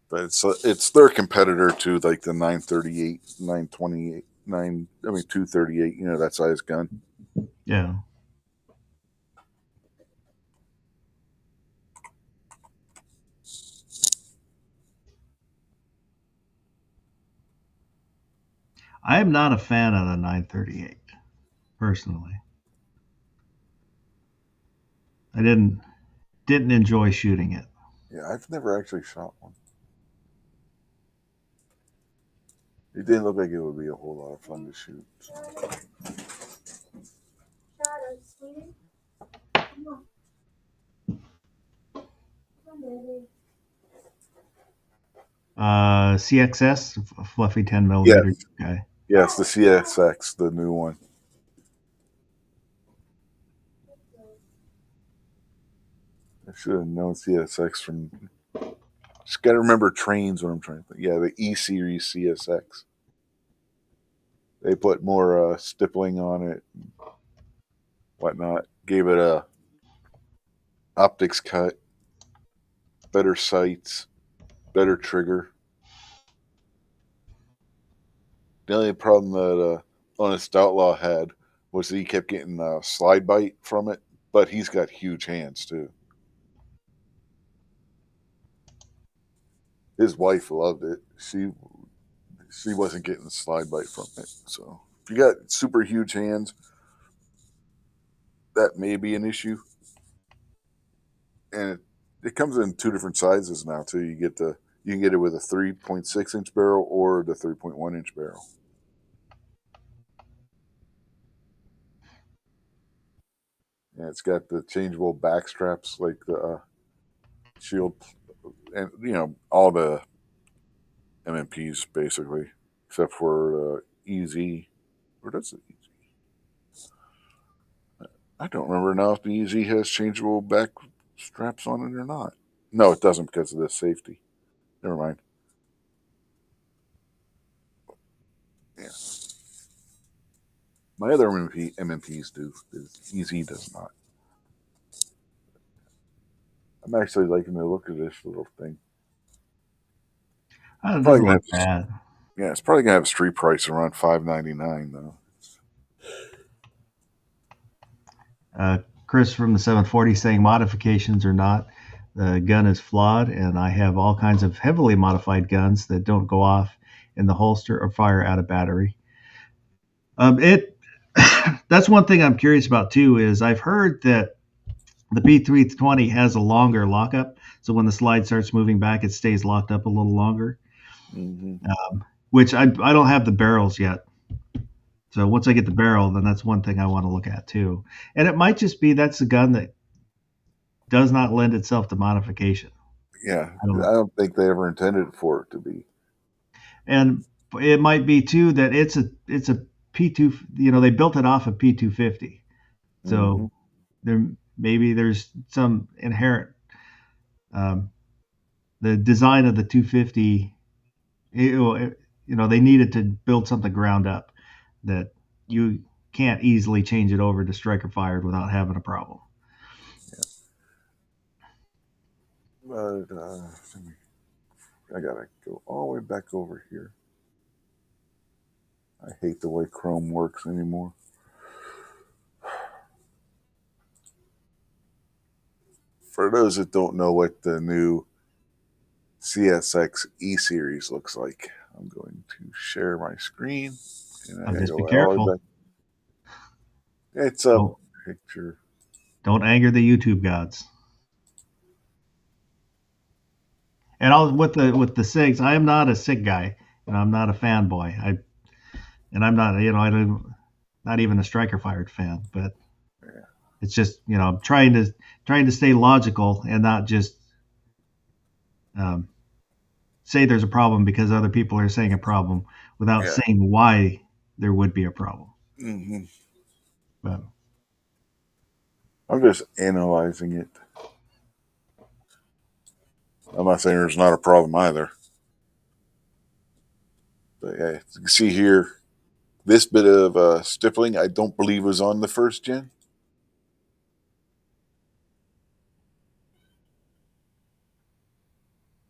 But it's their competitor to like the 938, 928, 238, that size gun. Yeah. I am not a fan of the 938, personally. I didn't enjoy shooting it. Yeah, I've never actually shot one. It didn't look like it would be a whole lot of fun to shoot. So. Shadow, sweetie. Come on. Come on, baby. CXS, a fluffy 10 millimeter guy. Yes, the CSX, the new one. I should have known CSX from. Just got to remember trains when I'm trying to think. Yeah, the E Series CSX. They put more stippling on it, and whatnot. Gave it a optics cut, better sights, better trigger. The only problem that Honest Outlaw had was that he kept getting slide bite from it, but he's got huge hands too. His wife loved it. She wasn't getting slide bite from it. So if you got super huge hands, that may be an issue. And it comes in two different sizes now too. You can get it with a 3.6 inch barrel or the 3.1 inch barrel. And it's got the changeable back straps like the shield, and all the MMPs basically, except for EZ. Or does it EZ? I don't remember now if the EZ has changeable back straps on it or not. No, it doesn't because of the safety. Never mind. Yeah. My other MMPs do. EZ does not. I'm actually liking the look of this little thing. Oh, it doesn't look bad. Yeah, it's probably gonna have a street price around $5.99 though. Chris from the 740 saying modifications or not, the gun is flawed, and I have all kinds of heavily modified guns that don't go off in the holster or fire out of battery. That's one thing I'm curious about too. Is I've heard that the P320 has a longer lockup, so when the slide starts moving back, it stays locked up a little longer. Mm-hmm. Which I don't have the barrels yet. So once I get the barrel, then that's one thing I want to look at too. And it might just be that's a gun that does not lend itself to modification. Yeah, I don't think they ever intended for it to be. And it might be too that it's a P2. They built it off of P250, so there's some inherent. The design of the 250, they needed to build something ground up that you can't easily change it over to striker fired without having a problem. Yeah. But I gotta go all the way back over here. I hate the way Chrome works anymore. For those that don't know what the new CSX E-Series looks like, I'm going to share my screen. And just be careful. It's a picture. Don't anger the YouTube gods. And with the SIGs, I am not a SIG guy, and I'm not a fanboy. I'm not, I'm not even a striker fired fan. But it's just, I'm trying to stay logical and not just say there's a problem because other people are saying a problem without Yeah. saying why there would be a problem. Hmm. But I'm just analyzing it. I'm not saying there's not a problem either. But yeah, you can see here, this bit of stippling I don't believe was on the first gen.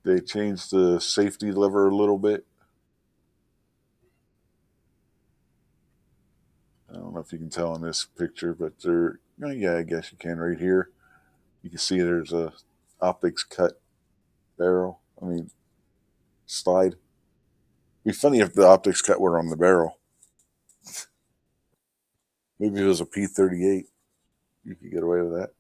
They changed the safety lever a little bit. I don't know if you can tell in this picture, but there, yeah, I guess you can right here. You can see there's a optics cut barrel. I mean, slide. It'd be funny if the optics cut were on the barrel. Maybe if it was a P38, you could get away with that.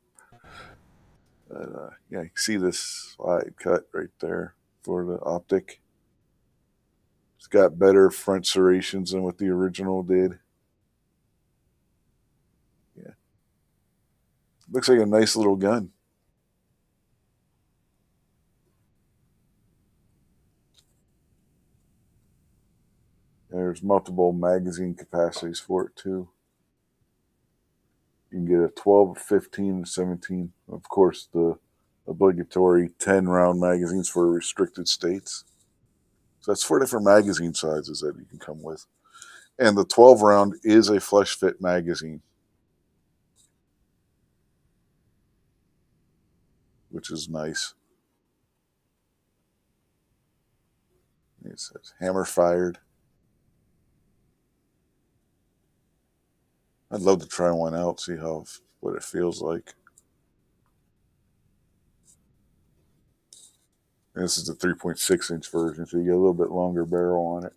But yeah, you can see this slide cut right there for the optic. It's got better front serrations than what the original did. Yeah. Looks like a nice little gun. There's multiple magazine capacities for it too. You can get a 12, 15, 17. Of course, the obligatory 10 round magazines for restricted states. So that's 4 different magazine sizes that you can come with. And the 12 round is a flush fit magazine, which is nice. It says hammer fired. I'd love to try one out, see what it feels like. And this is the 3.6-inch version, so you get a little bit longer barrel on it.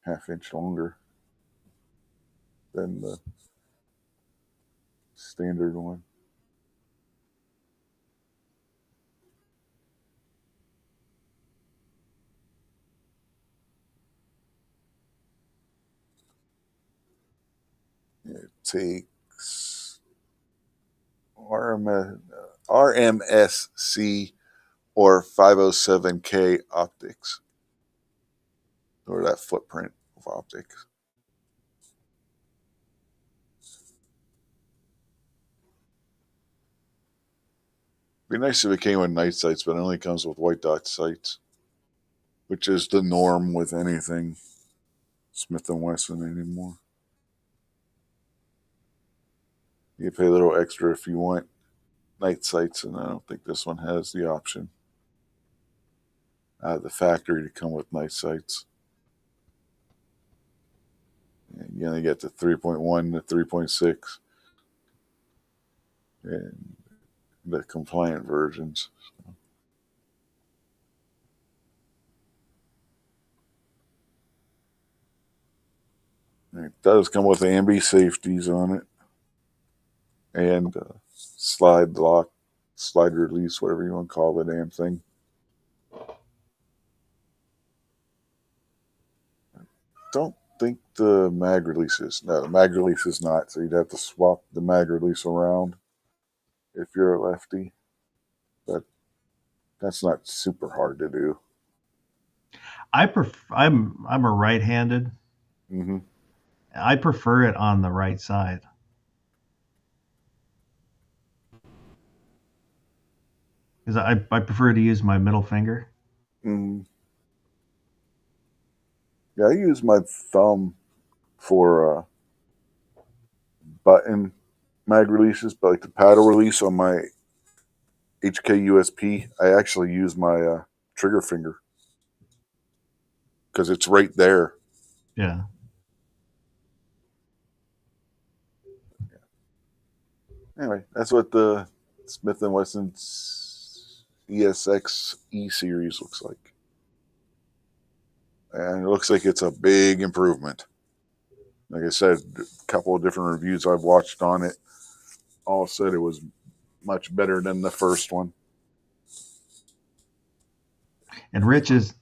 Half-inch longer than the standard one. It takes RMSC or 507K optics, or that footprint of optics. Be nice if it came with night sights, but it only comes with white dot sights, which is the norm with anything Smith & Wesson anymore. You pay a little extra if you want night sights, and I don't think this one has the option out of the factory to come with night sights. And you only get the 3.1 to 3.6 and the compliant versions. It does come with ambi safeties on it and slide lock, slide release, whatever you want to call the damn thing. Don't think the mag release is. No, the mag release is not. So you'd have to swap the mag release around if you're a lefty. But that's not super hard to do. I'm a right-handed. Mm-hmm. I prefer it on the right side. Because I prefer to use my middle finger. Mm-hmm. Yeah, I use my thumb for button mag releases, but like the paddle release on my HK USP, I actually use my trigger finger because it's right there. Yeah. Anyway, that's what the Smith & Wesson ESX E series looks like. And it looks like it's a big improvement. Like I said, a couple of different reviews I've watched on it all said it was much better than the first one. And Rich is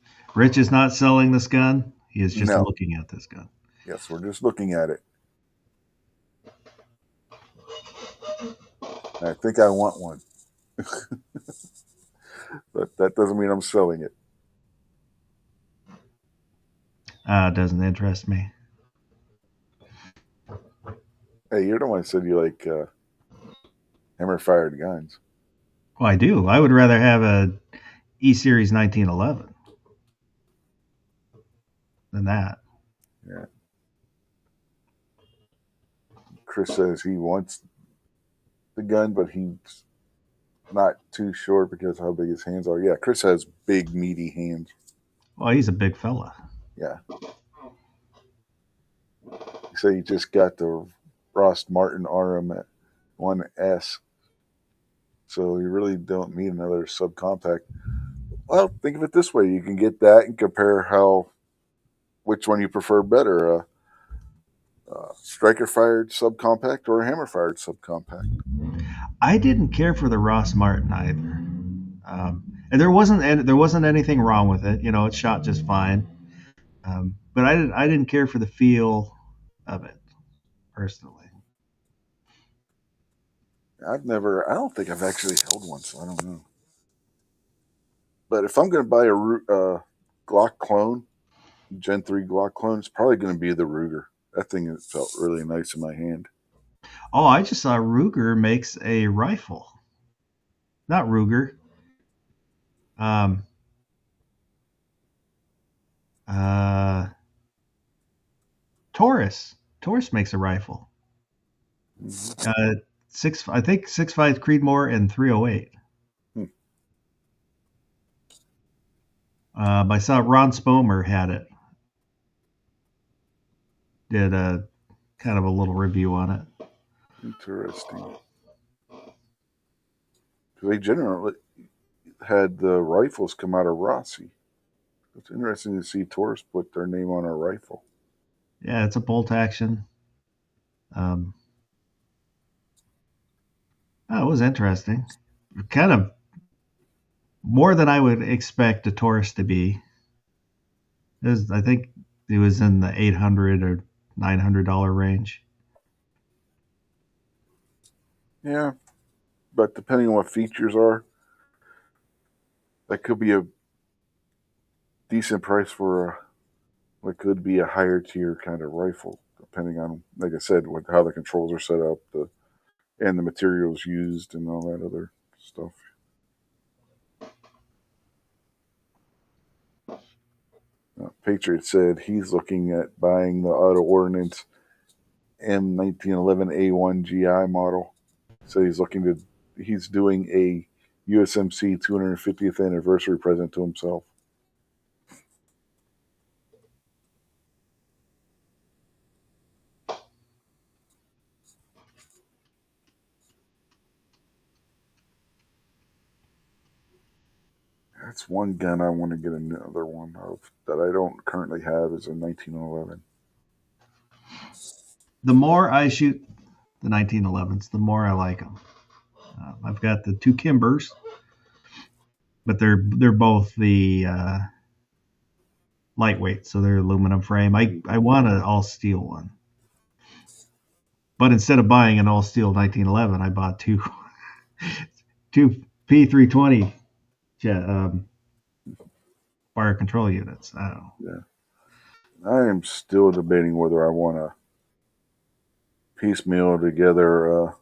not selling this gun. He is just looking at this gun. Yes, we're just looking at it. I think I want one, but that doesn't mean I'm selling it. It doesn't interest me. Hey, you're the one who said you like hammer-fired guns. Well, I do. I would rather have a E-Series 1911 than that. Yeah. Chris says he wants the gun, but he's not too sure because of how big his hands are. Yeah, Chris has big, meaty hands. Well, he's a big fella. Yeah. He said he just got the Ross Martin RM 1S. So you really don't need another subcompact. Well, think of it this way: you can get that and compare which one you prefer better, striker fired subcompact or a hammer fired subcompact. I didn't care for the Ross Martin either, and there wasn't anything wrong with it. It shot just fine, but I didn't care for the feel of it personally. I don't think I've actually held one, so I don't know. But if I'm going to buy a Glock clone, Gen 3 Glock clone, it's probably going to be the Ruger. That thing felt really nice in my hand. Oh, I just saw Ruger makes a rifle. Not Ruger. Taurus. Taurus makes a rifle. Mm-hmm. I think 6.5 Creedmoor and 308. I saw Ron Spomer had it. Did a kind of a little review on it. Interesting. They generally had the rifles come out of Rossi. It's interesting to see Taurus put their name on a rifle. Yeah, it's a bolt action. It was interesting. Kind of more than I would expect a Taurus to be. I think it was in the $800 or $900 range. Yeah, but depending on what features are, that could be a decent price for what could be a higher tier kind of rifle, depending on, like I said, how the controls are set up, and the materials used, and all that other stuff. Patriot said he's looking at buying the Auto Ordnance M1911A1 GI model. So he's doing a USMC 250th anniversary present to himself. That's one gun I want to get another one of that I don't currently have is a 1911. The more I shoot the 1911s, the more I like them. I've got the two Kimbers, but they're both the lightweight, so they're aluminum frame. I want an all steel one, but instead of buying an all steel 1911, I bought two P320 fire control units. I don't know. Yeah, I am still debating whether I want to piecemeal together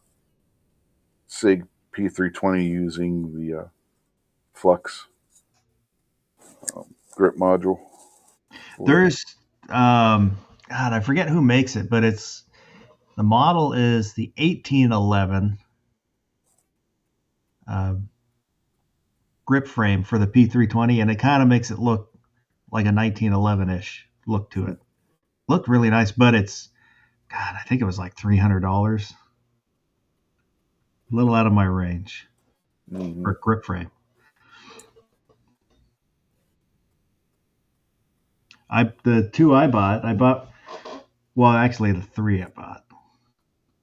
SIG P320 using the Flux grip module. There's God, I forget who makes it, but the model is the 1811 grip frame for the P320, and it kind of makes it look like a 1911-ish look to it. Looked really nice, but I think it was like $300. A little out of my range for grip frame. The two I bought, well, actually the three I bought,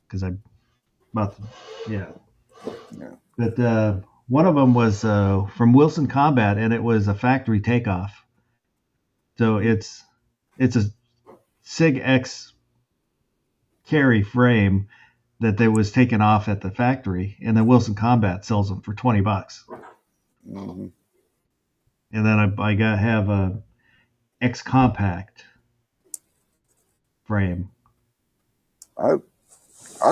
because I bought them, yeah. But one of them was from Wilson Combat, and it was a factory takeoff. So it's a SIG X carry frame, that they was taken off at the factory, and then Wilson Combat sells them for $20. Mm-hmm. And then I have a X Compact frame. I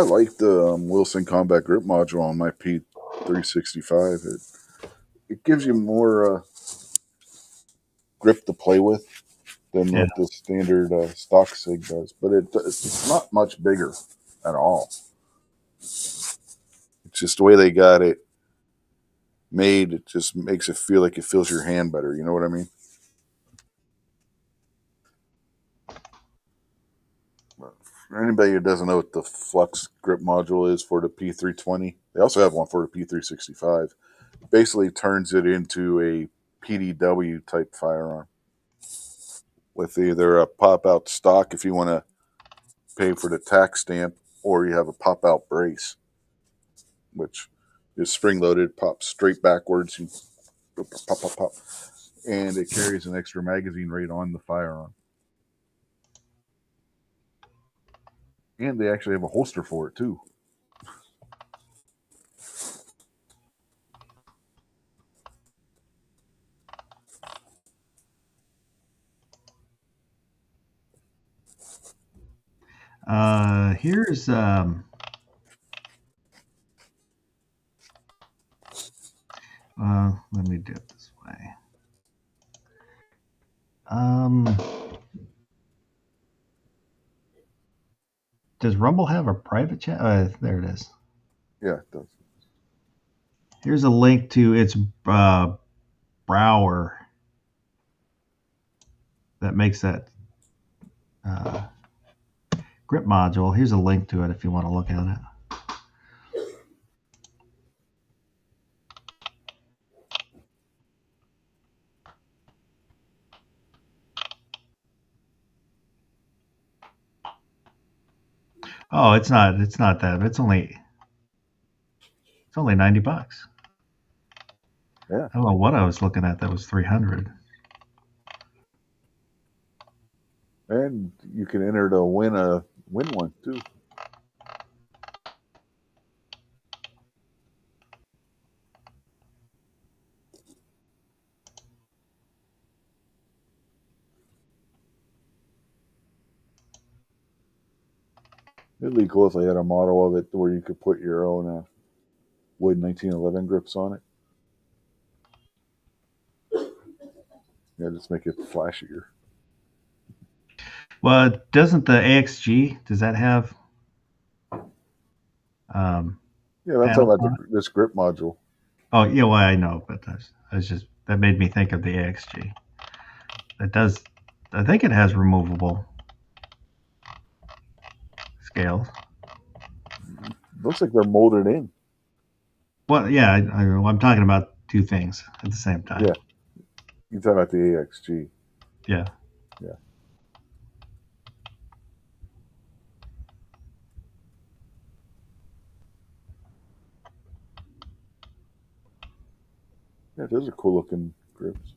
like the Wilson Combat Grip Module on my P365. It gives you more grip to play with than what the standard stock SIG does, but it's not much bigger at all. It's just the way they got it made. It just makes it feel like it feels your hand better. You know what I mean? For anybody who doesn't know what the Flux grip module is for the P320, they also have one for the P365. Basically turns it into a PDW type firearm with either a pop out stock if you want to pay for the tax stamp, or you have a pop out brace, which is spring loaded, pops straight backwards, you pop, pop, pop, and it carries an extra magazine right on the firearm. And they actually have a holster for it too. Here's let me do it this way. Does Rumble have a private chat? There it is. Yeah, it does. Here's a link to its Brower that makes that grip module. Here's a link to it if you want to look at it. Oh, it's not that. It's only $90. Yeah. I don't know what I was looking at that was 300. And you can enter to win one too. It'd be cool if they had a model of it where you could put your own wood 1911 grips on it. Yeah, just make it flashier. Well, doesn't the AXG, does that have yeah, I'm talking about this grip module. Oh, yeah, well, I know, but that made me think of the AXG. It does, I think it has removable scales. Looks like they're molded in. Well, yeah, I'm talking about two things at the same time. Yeah. You're talking about the AXG. Yeah. Yeah. Yeah, those are cool looking grips.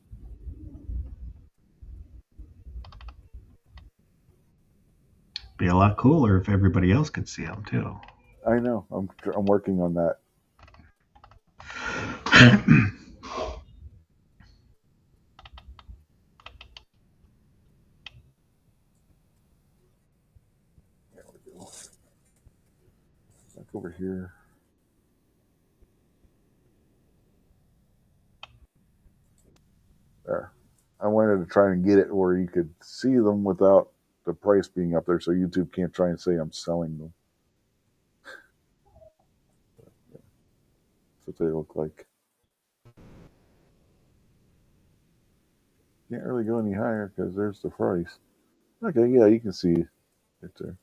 Be a lot cooler if everybody else could see them too. I know. I'm working on that. There we go. Back over here. There. I wanted to try and get it where you could see them without the price being up there, so YouTube can't try and say I'm selling them. That's what they look like. Can't really go any higher because there's the price. Okay, yeah, you can see it there.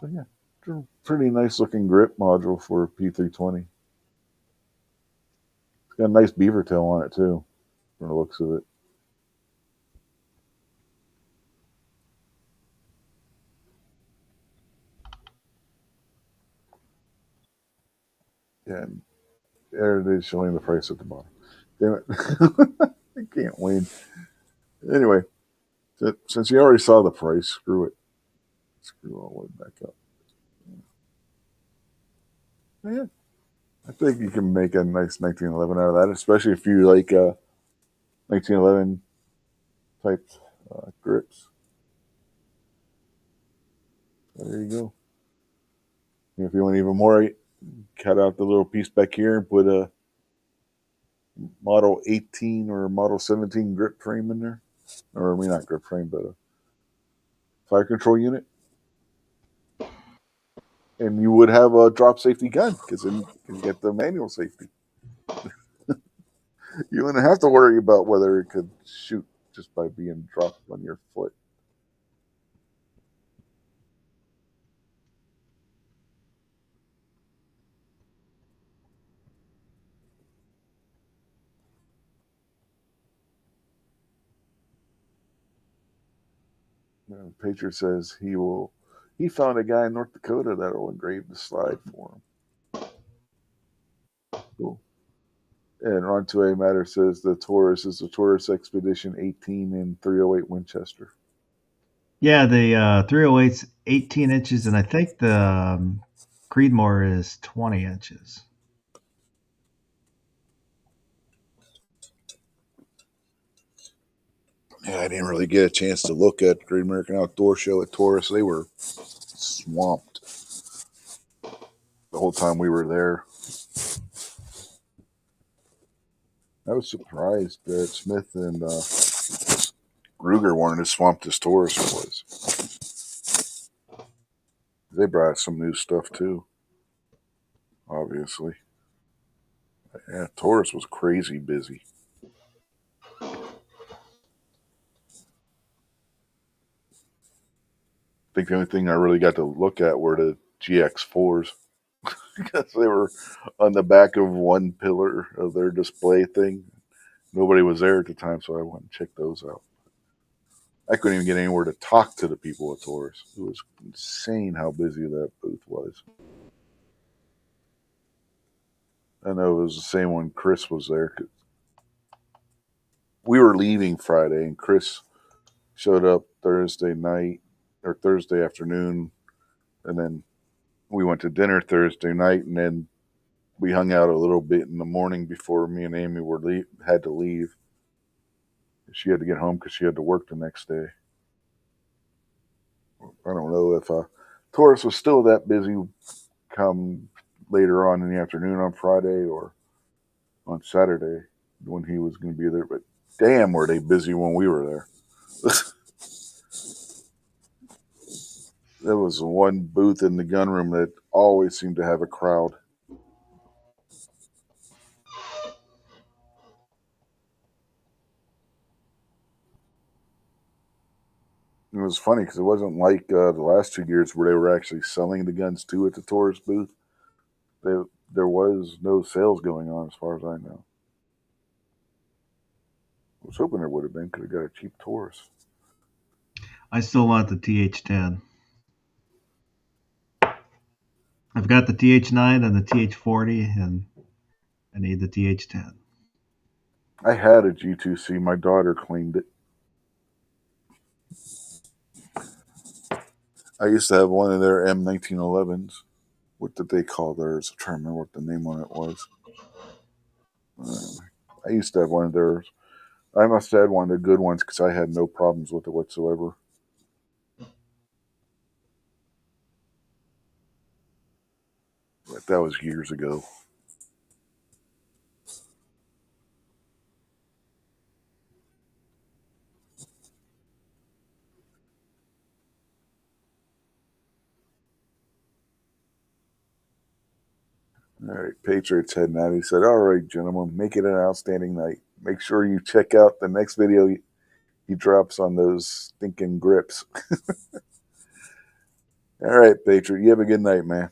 So yeah, pretty nice looking grip module for a P320. It's got a nice beaver tail on it too, from the looks of it. Yeah, and there it is showing the price at the bottom. Damn it. I can't win. Anyway, since you already saw the price, screw it. Screw all the way back up. Yeah, I think you can make a nice 1911 out of that, especially if you like 1911 type grips. There you go. If you want even more, cut out the little piece back here and put a Model 18 or Model 17 grip frame in there. Or, I mean, not grip frame, but a fire control unit. And you would have a drop safety gun because then you get the manual safety. You wouldn't have to worry about whether it could shoot just by being dropped on your foot. Patriot says he found a guy in North Dakota that will engrave the slide for him. Cool. And Ron 2A Matter says the Taurus is the Taurus Expedition 18 in 308 Winchester. Yeah, the 308's 18 inches, and I think the Creedmoor is 20 inches. Yeah, I didn't really get a chance to look at Great American Outdoor Show at Taurus. They were swamped the whole time we were there. I was surprised that Smith and Ruger weren't as swamped as Taurus was. They brought some new stuff too, obviously. Yeah, Taurus was crazy busy. I think the only thing I really got to look at were the GX4s because they were on the back of one pillar of their display thing. Nobody was there at the time, so I went and checked those out. I couldn't even get anywhere to talk to the people at Taurus. It was insane how busy that booth was. I know it was the same when Chris was there. We were leaving Friday, and Chris showed up Thursday night or Thursday afternoon, and then we went to dinner Thursday night, and then we hung out a little bit in the morning before me and Amy had to leave. She had to get home because she had to work the next day. I don't know if Taurus was still that busy come later on in the afternoon on Friday or on Saturday when he was going to be there, but damn, were they busy when we were there. There was one booth in the gun room that always seemed to have a crowd. It was funny because it wasn't like the last 2 years where they were actually selling the guns too at the Taurus booth. There was no sales going on as far as I know. I was hoping there would have been. Could have got a cheap Taurus. I still want the TH10. I've got the TH9 and the TH40, and I need the TH10. I had a G2C. My daughter claimed it. I used to have one of their M1911s. What did they call theirs? I'm trying to remember what the name on it was. I used to have one of theirs. I must have had one of the good ones because I had no problems with it whatsoever. But that was years ago. All right, Patriots heading out. He said, all right, gentlemen, make it an outstanding night. Make sure you check out the next video he drops on those stinking grips. All right, Patriot, you have a good night, man.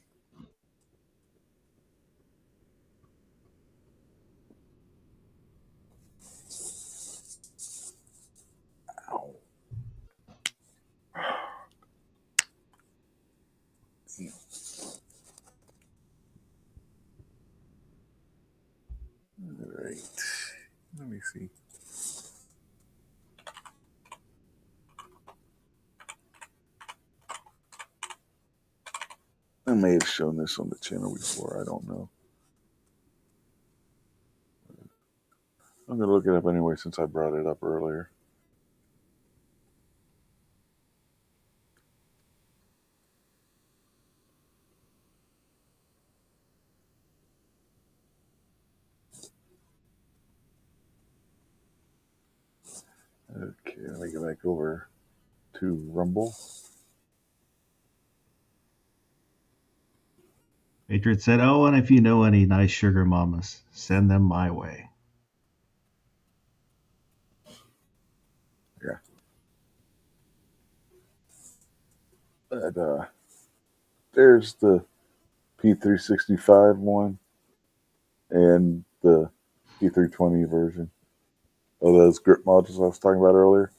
Ow. All right, let me see. I may have shown this on the channel before. I don't know. I'm going to look it up anyway since I brought it up earlier. Okay, let me go back over to Rumble. Patriot said, "Oh, and if you know any nice sugar mamas, send them my way." Yeah. But, there's the P365 one and the P320 version of those grip modules I was talking about earlier.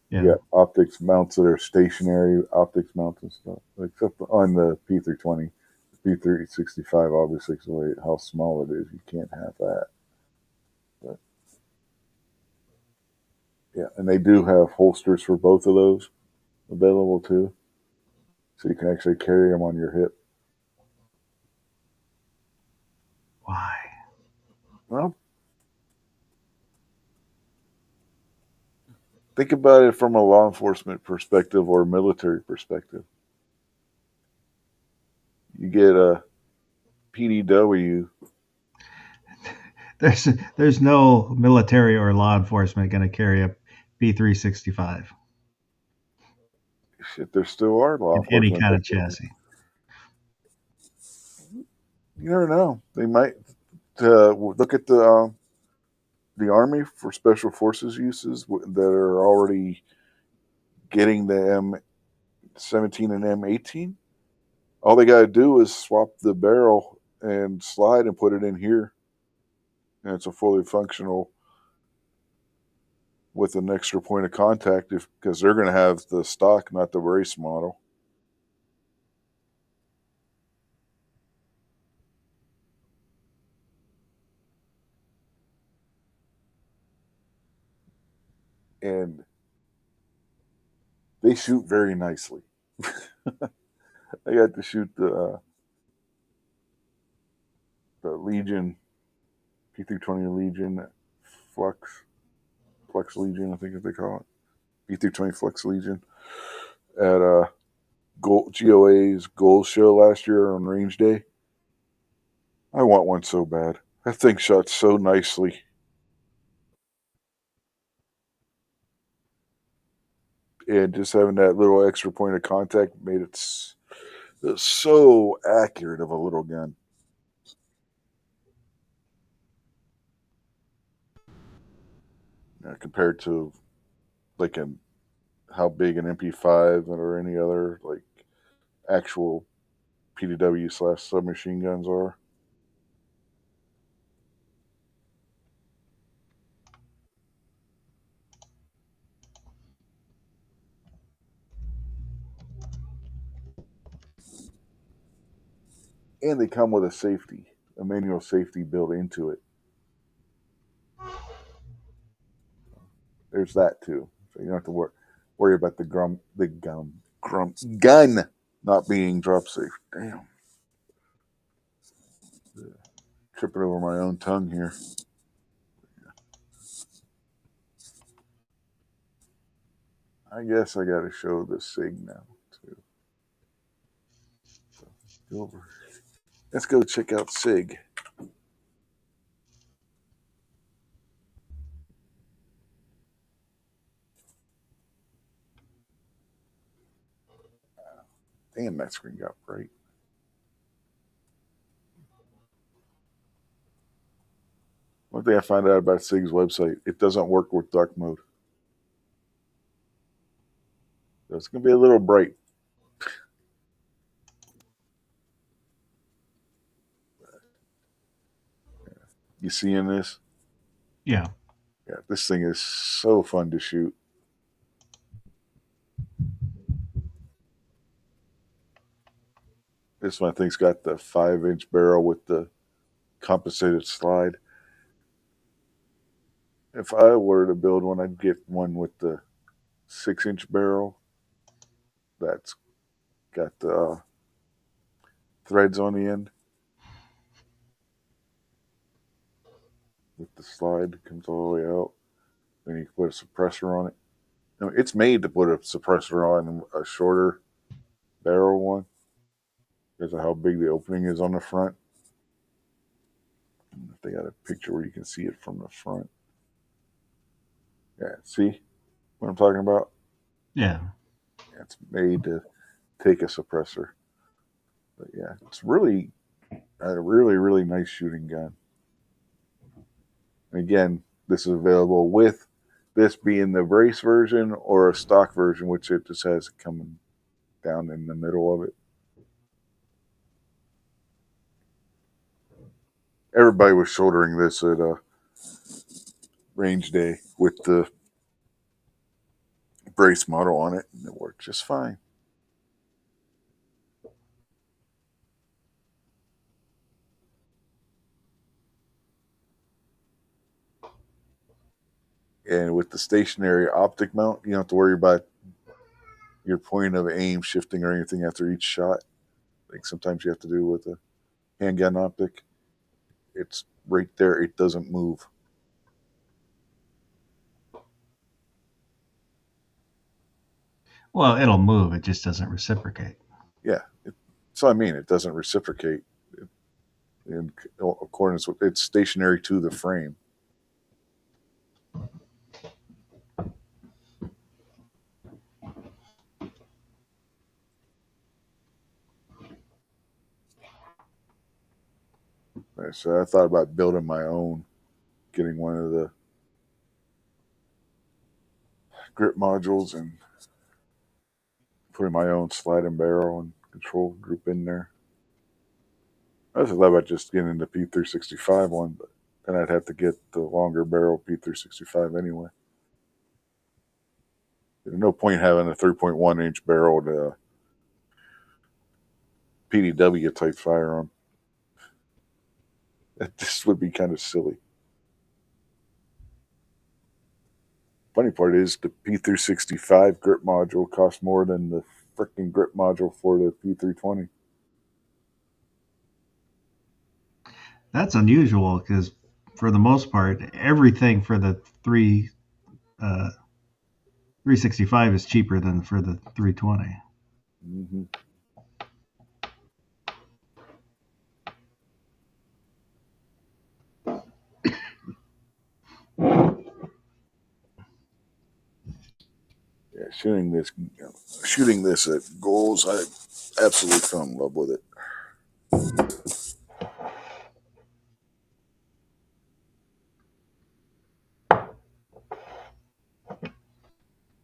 Yeah. You got optics mounts that are stationary optics mounts and stuff, except on the P320. P365, obviously, because of how small it is, you can't have that. But yeah, and they do have holsters for both of those available too, so you can actually carry them on your hip. Why? Well, think about it from a law enforcement perspective or a military perspective. You get a PDW. There's no military or law enforcement going to carry a P365 Shit, there still are law in any enforcement. kind of chassis. You never know. They might look at the Army for special forces uses that are already getting the M17 and M18. All they got to do is swap the barrel and slide and put it in here, and it's a fully functional with an extra point of contact because they're going to have the stock, not the race model. And they shoot very nicely. I got to shoot the Legion, P320 Legion, Flux Legion, I think is they call it, P320 Flux Legion, at GOA's Gold Show last year on Range Day. I want one so bad. That thing shot so nicely. And just having that little extra point of contact made it so accurate of a little gun. Compared to like how big an MP5 or any other like actual PDW / submachine guns are. And they come with a manual safety built into it. There's that too, so you don't have to worry about the gun not being drop safe. Damn, tripping over my own tongue here. I guess I got to show the SIG now too. So, let's go check out SIG. Damn, that screen got bright. One thing I found out about SIG's website, it doesn't work with dark mode. So it's going to be a little bright. You seeing this? Yeah. Yeah, this thing is so fun to shoot. This one I think's got the 5-inch barrel with the compensated slide. If I were to build one, I'd get one with the 6-inch barrel. That's got the threads on the end with the slide that comes all the way out. Then you can put a suppressor on it. Now, it's made to put a suppressor on a shorter barrel one because of how big the opening is on the front. If they got a picture where you can see it from the front. Yeah, see what I'm talking about? Yeah. It's made to take a suppressor. But yeah, it's really a really nice shooting gun. And again, this is available with this being the brace version or a stock version, which it just has it coming down in the middle of it. Everybody was shouldering this at range day with the brace model on it, and it worked just fine. And with the stationary optic mount, you don't have to worry about your point of aim shifting or anything after each shot. Like sometimes you have to do with a handgun optic. It's right there. It doesn't move. Well, it'll move. It just doesn't reciprocate. Yeah. So I mean, it doesn't reciprocate in accordance with it's stationary to the frame. So I thought about building my own, getting one of the grip modules and putting my own slide and barrel and control group in there. I was thought about just getting into P365 one, but then I'd have to get the longer barrel P365 anyway. There's no point having a 3.1 inch barrel to PDW type firearm. That just would be kind of silly. Funny part is the P365 grip module costs more than the freaking grip module for the P320. That's unusual because, for the most part, everything for the 365 is cheaper than for the 320. Mm-hmm. Yeah, shooting this at goals, I absolutely fell in love with it.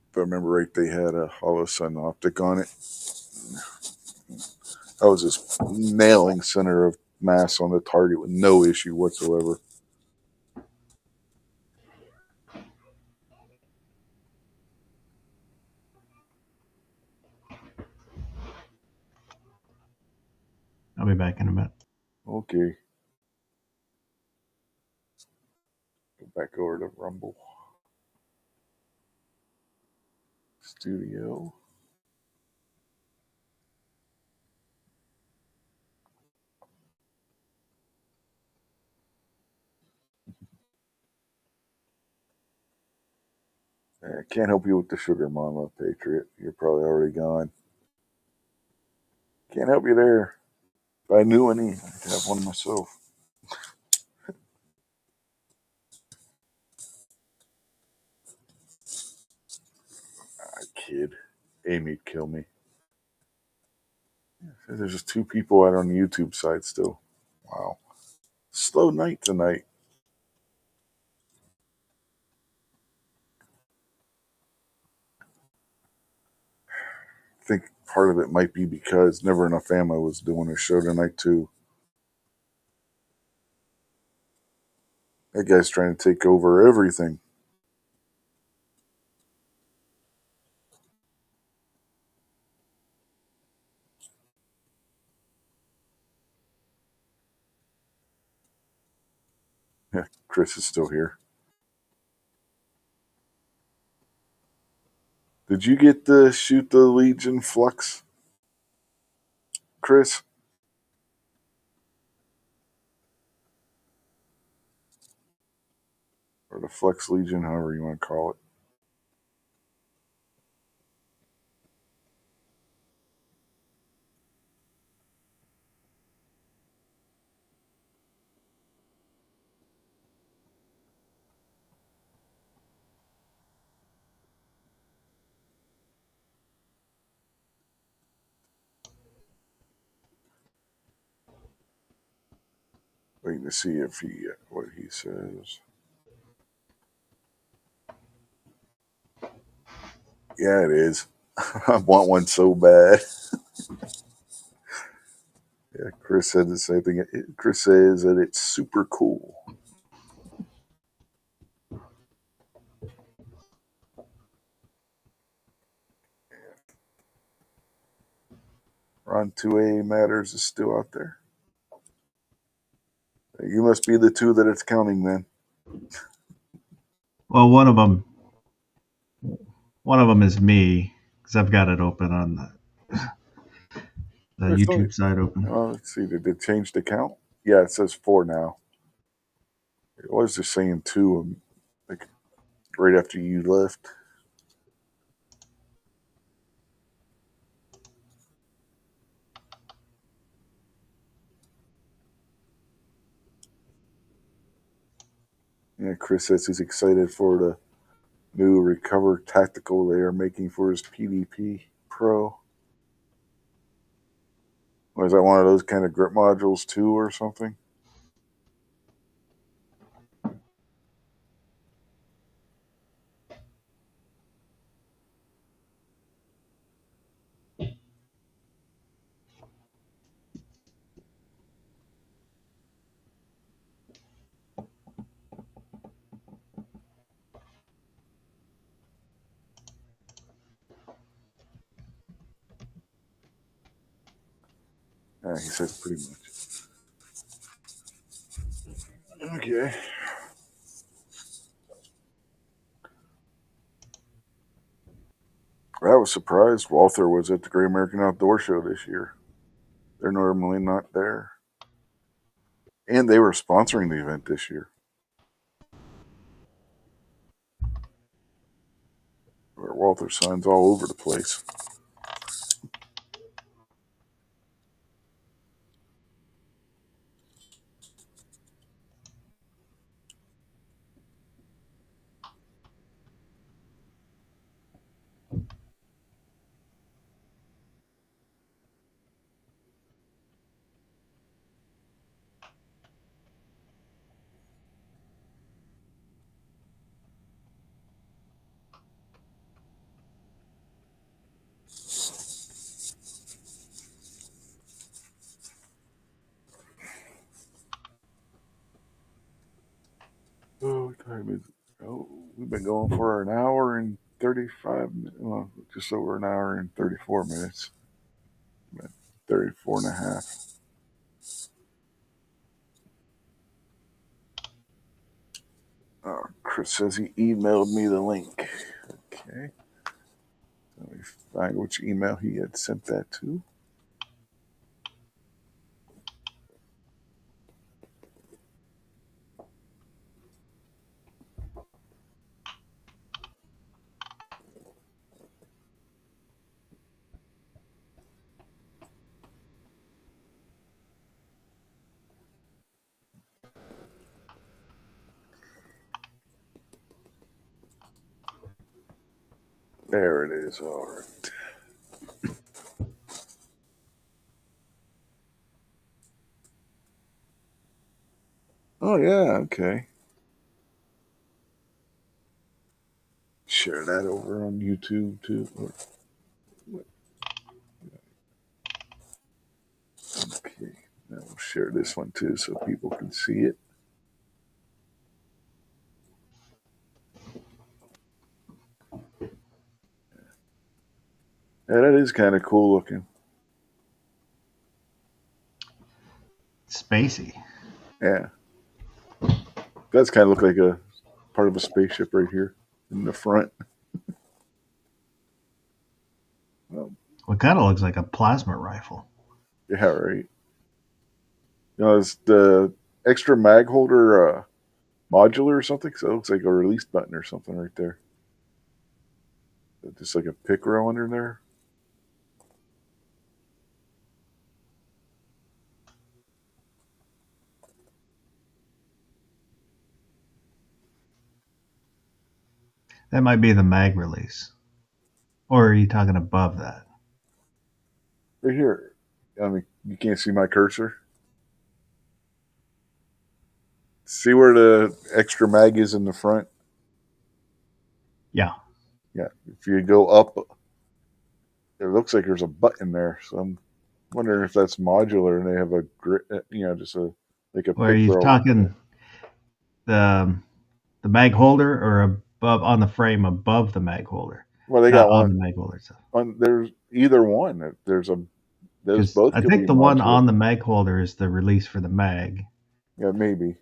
If I remember right, they had a Holosun optic on it. I was just nailing center of mass on the target with no issue whatsoever. I'll be back in a minute. Okay. Go back over to Rumble Studio. I can't help you with the Sugar Mama, Patriot. You're probably already gone. Can't help you there. If I knew any, I could have one myself. Kid. Amy'd kill me. There's just 2 people out on the YouTube side still. Wow. Slow night tonight. I think part of it might be because Never Enough Ammo was doing a show tonight too. That guy's trying to take over everything. Yeah, Chris is still here. Did you get to shoot the Legion Flux, Chris? the Flex Legion, however you want to call it. Waiting to see if what he says. Yeah, it is. I want one so bad. Yeah, Chris said the same thing. Chris says that it's super cool. Ron 2A Matters is still out there. You must be the two that it's counting then. Well, one of them is me because I've got it open on the YouTube side open. Oh, let's see. Did they change the count? Yeah, it says 4 now. It was just saying 2, like right after you left. Yeah, Chris says he's excited for the new Recover Tactical they are making for his PvP Pro. Was that one of those kind of grip modules too or something? Yeah, he says pretty much. Okay. I was surprised Walther was at the Great American Outdoor Show this year. They're normally not there. And they were sponsoring the event this year. There are Walther signs all over the place. Oh, what time is it? Oh, we've been going for an hour and 35 minutes. Well, just over an hour and 34 minutes. 34 and a half. Chris says he emailed me the link. Okay. Let me find which email he had sent that to. There it is. All right. Oh, yeah. Okay. Share that over on YouTube, too. Okay. Now we'll share this one, too, so people can see it. Yeah, that is kind of cool looking. Spacey. Yeah. Does kind of look like a part of a spaceship right here in the front. Well, it kind of looks like a plasma rifle. Yeah, right. You know, it's the extra mag holder modular or something. So it looks like a release button or something right there. Just like a pick row under there. That might be the mag release. Or are you talking above that? Right here. I mean, you can't see my cursor. See where the extra mag is in the front? Yeah. Yeah. If you go up, it looks like there's a button there. So I'm wondering if that's modular and they have a grid, just a like a Or are pick you row. talking the mag holder or above on the frame above the mag holder? Well, they Not got on the one. mag holder itself. There's either one. Those Because both I could think be the one modular. on the mag holder is the release for the mag. Yeah, maybe.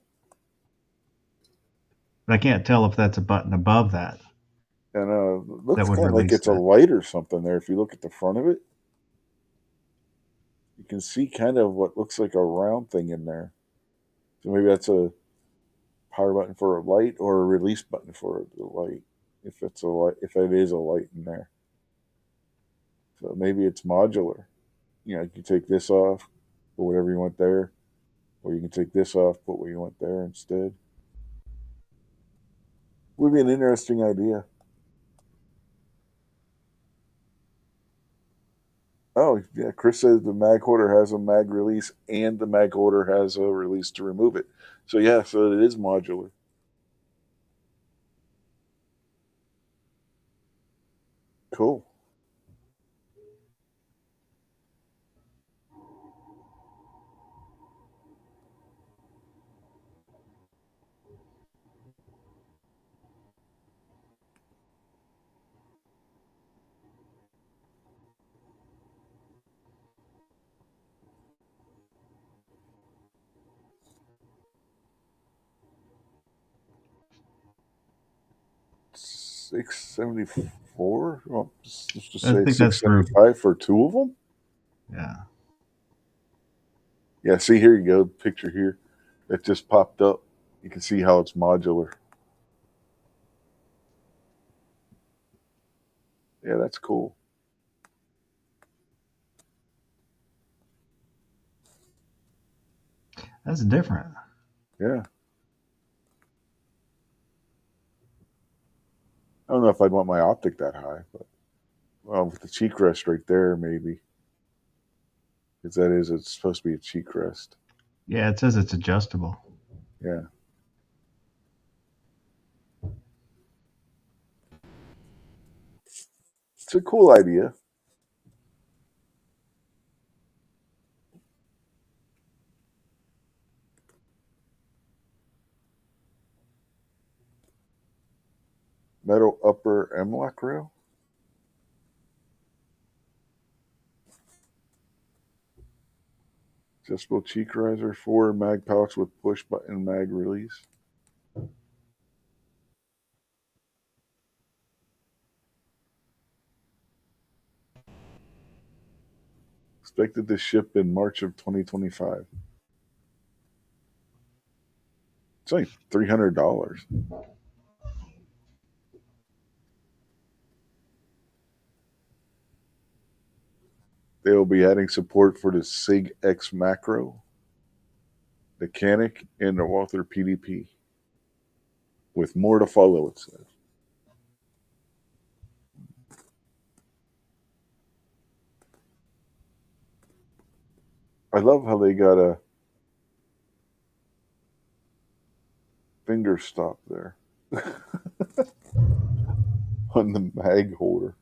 But I can't tell if that's a button above that. And it looks That would kind of like release it's a that. light or something there. If you look at the front of it, you can see kind of what looks like a round thing in there. So maybe that's a power button for a light or a release button for the light. If it's a light, if it is a light in there, so maybe it's modular. You can take this off, put whatever you want there, or you can take this off, put what you want there instead. Would be an interesting idea. Oh, yeah. Chris says the mag holder has a mag release and the mag holder has a release to remove it. So, yeah, so it is modular. Cool. $674. Well, let's just I say think that's for, $675 for two of them. yeah. Yeah, see, here you go. Picture here that just popped up. You can see how it's modular. Yeah, that's cool. That's different. Yeah. I don't know if I'd want my optic that high, but well, with the cheek rest right there, maybe. Because it's supposed to be a cheek rest. Yeah, it says it's adjustable. Yeah. It's a cool idea. Metal upper M-lock rail. Adjustable cheek riser, 4 mag pouch with push button mag release. Expected to ship in March of 2025. It's only $300. They will be adding support for the SIG X macro, the Canic, and the Walther PDP. With more to follow, it says. I love how they got a finger stop there on the mag holder.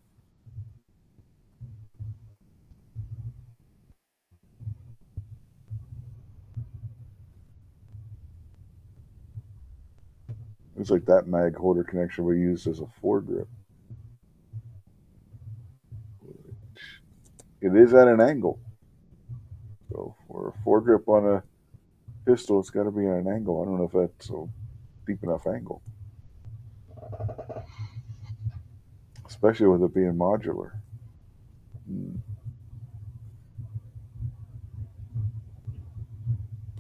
It's like that mag holder connection we used as a foregrip. It is at an angle. So for a foregrip on a pistol, it's got to be at an angle. I don't know if that's a deep enough angle. Especially with it being modular.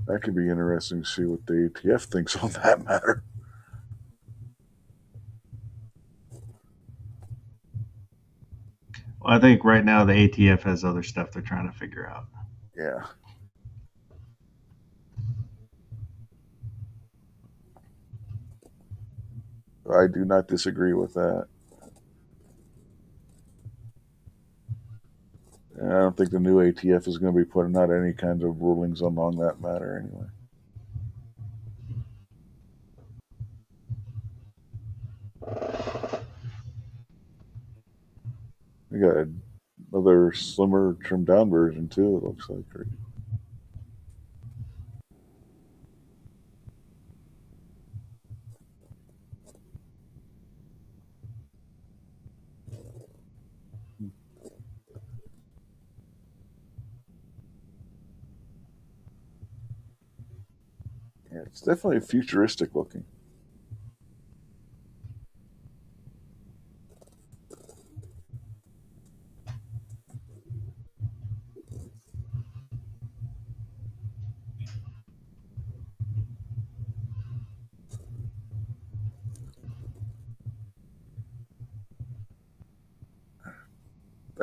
That could be interesting to see what the ATF thinks on that matter. Well, I think right now the ATF has other stuff they're trying to figure out. Yeah. I do not disagree with that. And I don't think the new ATF is going to be putting out any kinds of rulings along that matter anyway. We got another slimmer, trimmed down version too. It looks like. Right? Yeah, it's definitely futuristic looking.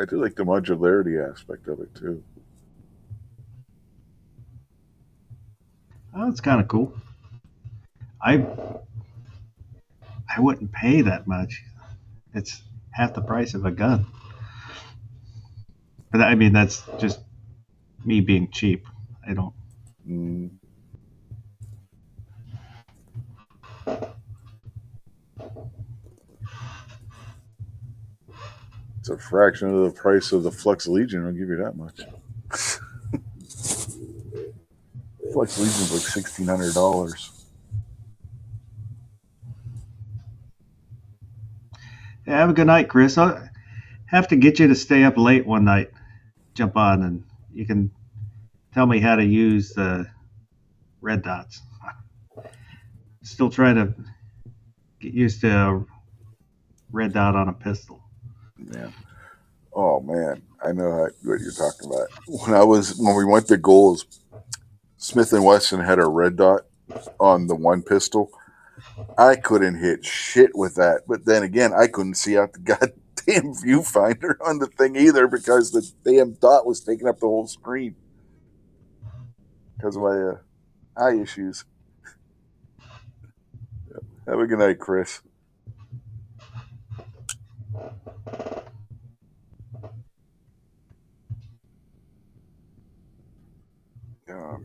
I do like the modularity aspect of it too. Oh, that's kind of cool. I wouldn't pay that much. It's half the price of a gun. But I mean, that's just me being cheap. I don't. Mm. It's a fraction of the price of the Flux Legion. I'll give you that much. Flux Legion's like $1,600. Yeah, have a good night, Chris. I'll have to get you to stay up late one night. Jump on, and you can tell me how to use the red dots. Still trying to get used to a red dot on a pistol. Yeah. Oh man, I know what you're talking about. When we went to Goals, Smith and Wesson had a red dot on the one pistol. I couldn't hit shit with that, but then again, I couldn't see out the goddamn viewfinder on the thing either because the damn dot was taking up the whole screen because of my eye issues. Have a good night, Chris.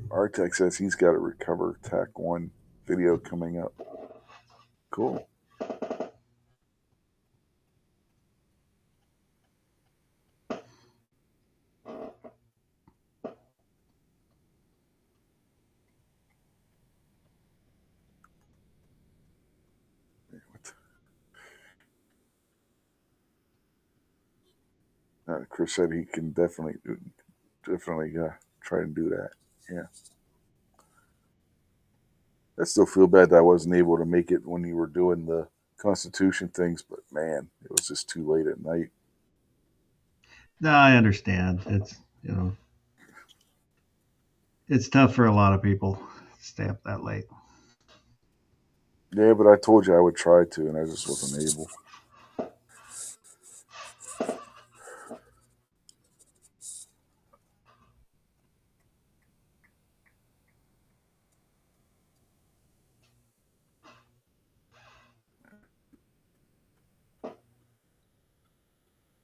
Artec says he's got a Recover TAC 1 video coming up. Cool. Chris said he can definitely try and do that. Yeah. I still feel bad that I wasn't able to make it when you were doing the Constitution things, but man, it was just too late at night. No, I understand. It's it's tough for a lot of people to stay up that late. Yeah, but I told you I would try to, and I just wasn't able.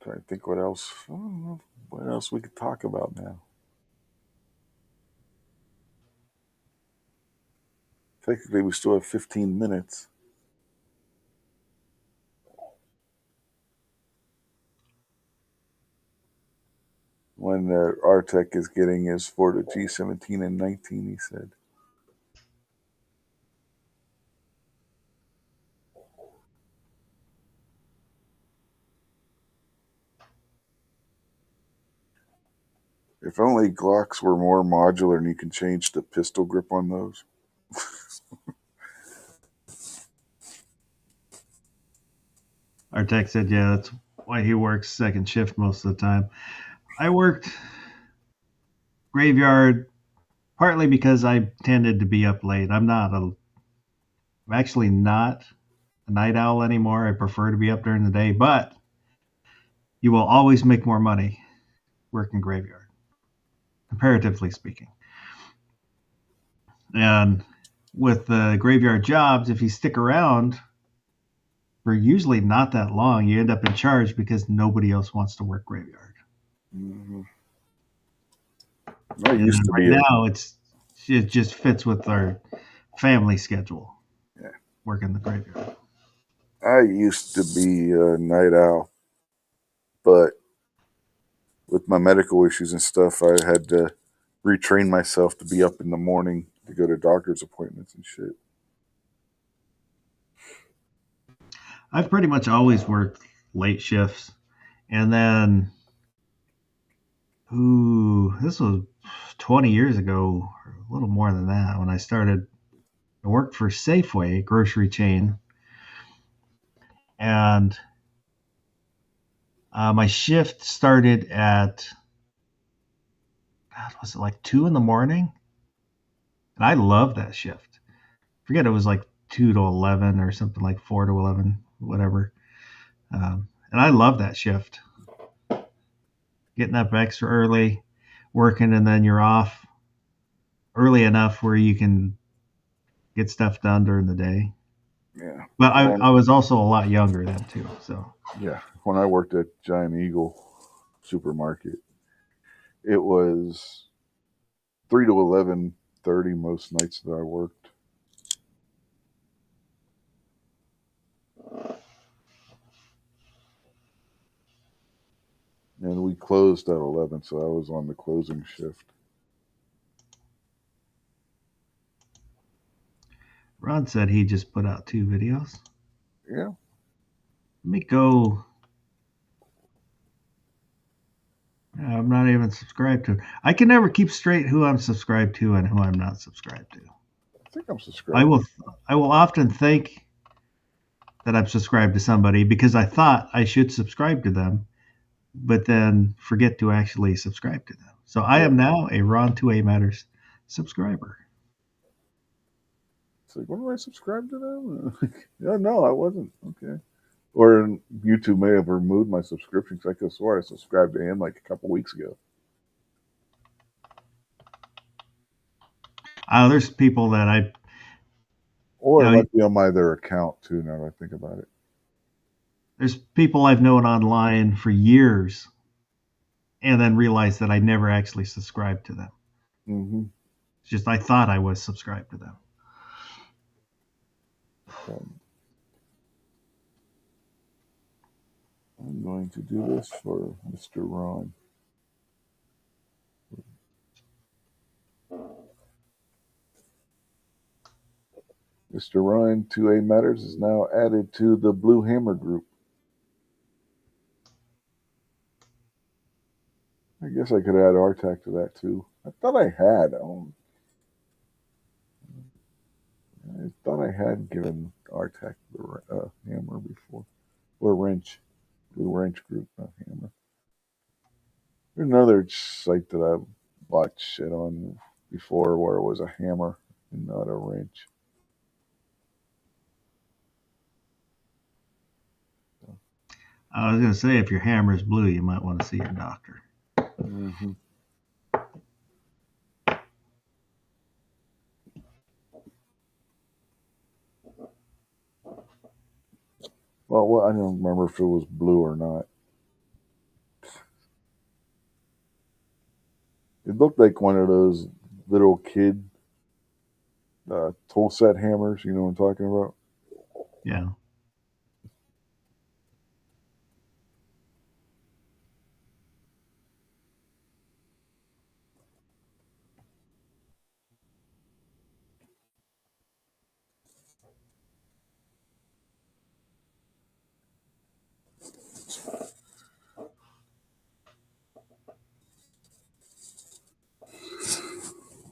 Trying to think what else. I don't know what else we could talk about now. Technically, we still have 15 minutes. When Artec is getting his for the G17 and 19, he said. If only Glocks were more modular and you can change the pistol grip on those. Artec said, yeah, that's why he works second shift most of the time. I worked graveyard partly because I tended to be up late. I'm actually not a night owl anymore. I prefer to be up during the day, but you will always make more money working graveyard, comparatively speaking. And with the graveyard jobs, if you stick around for usually not that long, you end up in charge because nobody else wants to work graveyard. Mm-hmm. I And used to right be now, it just fits with our family schedule. Yeah. Working the graveyard. I used to be a night owl, but with my medical issues and stuff, I had to retrain myself to be up in the morning to go to doctor's appointments and shit. I've pretty much always worked late shifts, and then, this was 20 years ago, or a little more than that, when I started. I worked for Safeway, a grocery chain, and my shift started at, God, was it like 2 in the morning? And I loved that shift. Forget it was like 2 to 11 or something, like 4 to 11, whatever. And I love that shift. Getting up extra early, working, and then you're off early enough where you can get stuff done during the day. Yeah. But I was also a lot younger then too. So Yeah. When I worked at Giant Eagle supermarket, it was 3 to 11:30 most nights that I worked. And we closed at 11, so I was on the closing shift. Ron said he just put out 2 videos. Yeah. Let me go. I'm not even subscribed to. I can never keep straight who I'm subscribed to and who I'm not subscribed to. I think I'm subscribed. I will often think that I'm subscribed to somebody because I thought I should subscribe to them, but then forget to actually subscribe to them. So I am now a Ron 2A Matters subscriber. It's like, when do I subscribe to them? Yeah, no, I wasn't. Okay. Or YouTube may have removed my subscription because I could have swore I subscribed to him like a couple weeks ago. There's people that I. Or it might be on their account too, now that I think about it. There's people I've known online for years and then realized that I never actually subscribed to them. Mm-hmm. It's just I thought I was subscribed to them. I'm going to do this for Mr. Ron. Mr. Ron 2A Matters is now added to the Blue Hammer group. I guess I could add RTAC to that too. I thought I had. I thought I had given RTAC the hammer before. Or wrench. Blue Wrench group, not hammer. There's another site that I bought shit on before where it was a hammer and not a wrench. I was going to say, if your hammer is blue, you might want to see your doctor. Mm-hmm. Well, I don't remember if it was blue or not. It looked like one of those little kid tool set hammers. You know what I'm talking about? Yeah.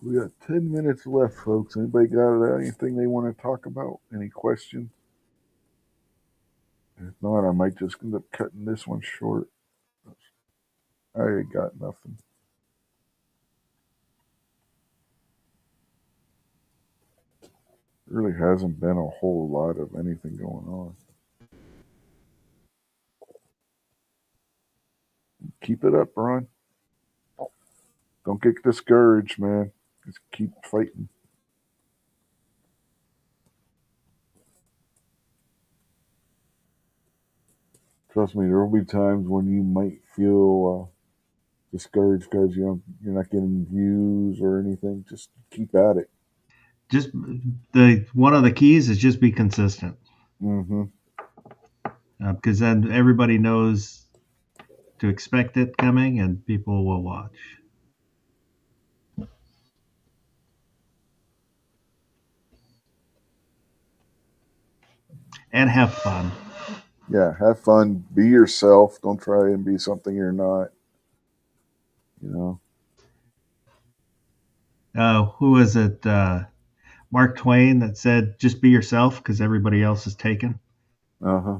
We got 10 minutes left, folks. Anybody got anything they want to talk about? Any questions? If not, I might just end up cutting this one short. I got nothing. Really hasn't been a whole lot of anything going on. keep it up, Ron. Don't get discouraged, man. Just keep fighting. Trust me, there will be times when you might feel discouraged because you're not getting views or anything. Just keep at it. Just one of the keys is just be consistent, Mm-hmm. because then everybody knows to expect it coming, and people will watch. And have fun. Yeah, have fun. Be yourself. Don't try and be something you're not. You know. Who was it? Mark Twain that said, "Just be yourself, because everybody else is taken." Uh-huh.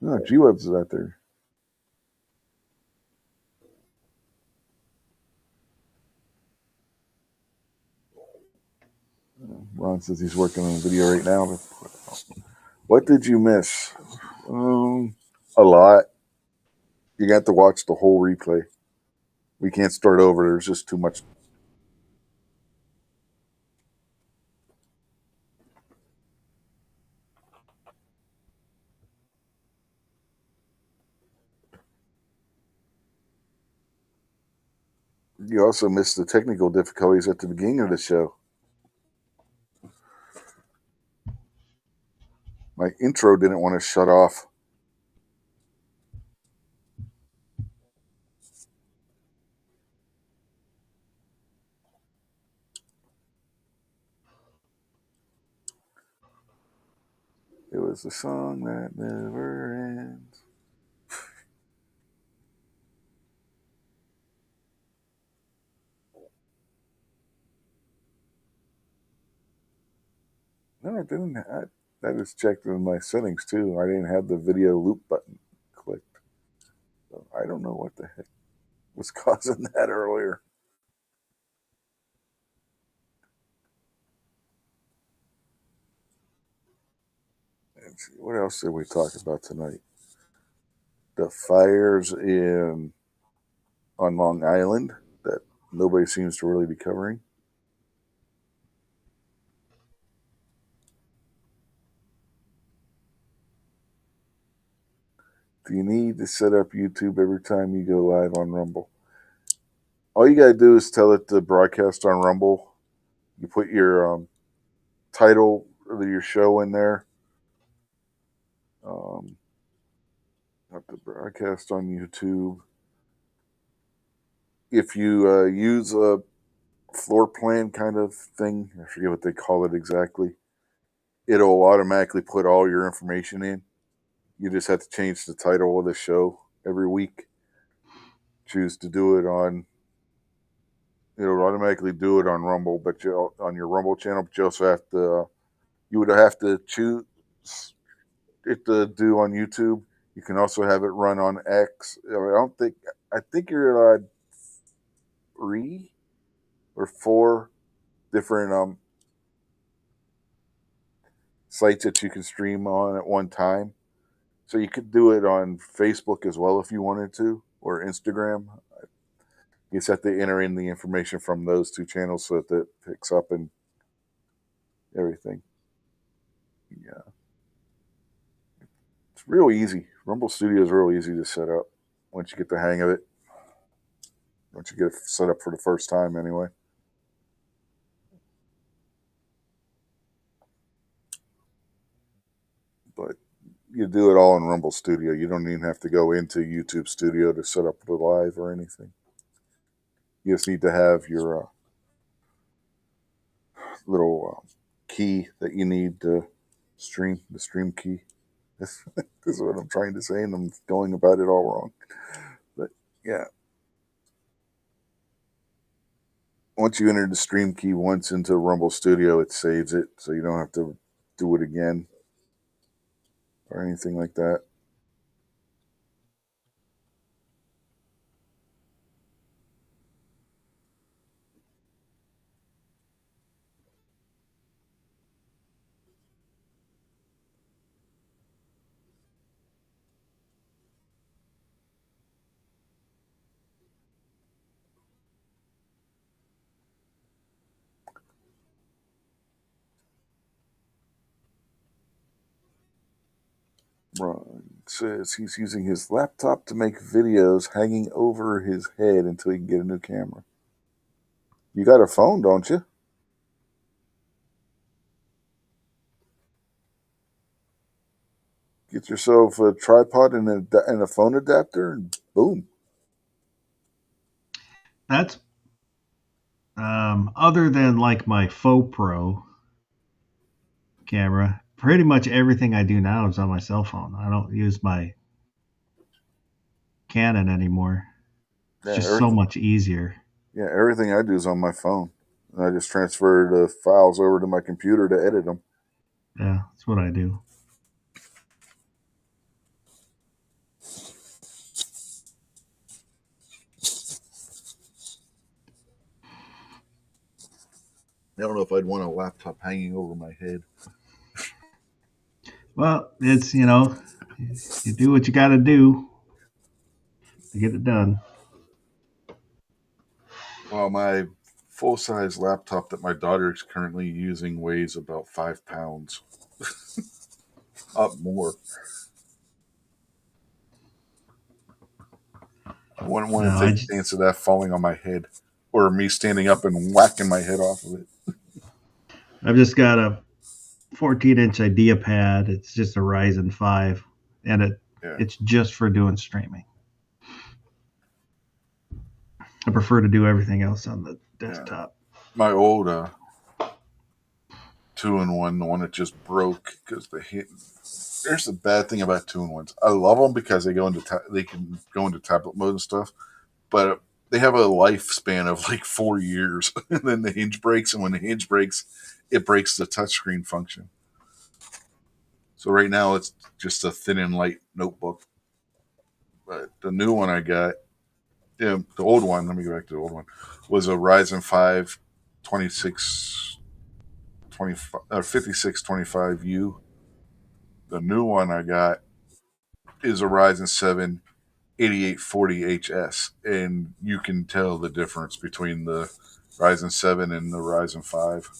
No, G-Webs is out there. Ron says he's working on a video right now. What did you miss? A lot. You got to watch the whole replay. We can't start over. There's just too much. You also missed the technical difficulties at the beginning of the show. My intro didn't want to shut off. It was the song that never ends. No, I didn't. I just checked in my settings too. I didn't have the video loop button clicked. So I don't know what the heck was causing that earlier. Let's see, what else did we talk about tonight? The fires on Long Island that nobody seems to really be covering. Do you need to set up YouTube every time you go live on Rumble? All you gotta do is tell it to broadcast on Rumble. You put your title of your show in there. Have to broadcast on YouTube. If you use a floor plan kind of thing, I forget what they call it exactly, it'll automatically put all your information in. You just have to change the title of the show every week. Choose to do it on. It'll automatically do it on Rumble, but on your Rumble channel, but you also have to. You would have to choose it to do on YouTube. You can also have it run on X. I think you're allowed 3 or 4 different sites that you can stream on at one time. So you could do it on Facebook as well if you wanted to, or Instagram. You just have to enter in the information from those 2 channels so that it picks up and everything. Yeah. It's real easy. Rumble Studio is real easy to set up once you get the hang of it. Once you get it set up for the first time, anyway. But you do it all in Rumble Studio. You don't even have to go into YouTube Studio to set up the live or anything. You just need to have your little key that you need to stream, the stream key. This is what I'm trying to say, and I'm going about it all wrong. But yeah. Once you enter the stream key once into Rumble Studio, it saves it, so you don't have to do it again or anything like that. Ron says he's using his laptop to make videos hanging over his head until he can get a new camera. You got a phone, don't you? Get yourself a tripod and a phone adapter, and boom. That's other than like my FoPro camera. Pretty much everything I do now is on my cell phone. I don't use my Canon anymore. It's just so much easier. Yeah, everything I do is on my phone. And I just transfer the files over to my computer to edit them. Yeah, that's what I do. I don't know if I'd want a laptop hanging over my head. Well, it's, you do what you got to do to get it done. Well, my full-size laptop that my daughter is currently using weighs about 5 pounds. Up more. I wouldn't want to take a chance of that falling on my head or me standing up and whacking my head off of it. I've just got a 14-inch IdeaPad. It's just a Ryzen 5, and it's just for doing streaming. I prefer to do everything else on the desktop. Yeah. My old 2-in-1, the one that just broke because there's the bad thing about 2-in-1s. I love them because they can go into tablet mode and stuff, but they have a lifespan of like 4 years, and then the hinge breaks, and when the hinge breaks, it breaks the touchscreen function. So right now it's just a thin and light notebook. But the new one I got, the old one, let me go back to the old one, was a Ryzen 5 5625U. The new one I got is a Ryzen 7 8840HS, and you can tell the difference between the Ryzen 7 and the Ryzen 5.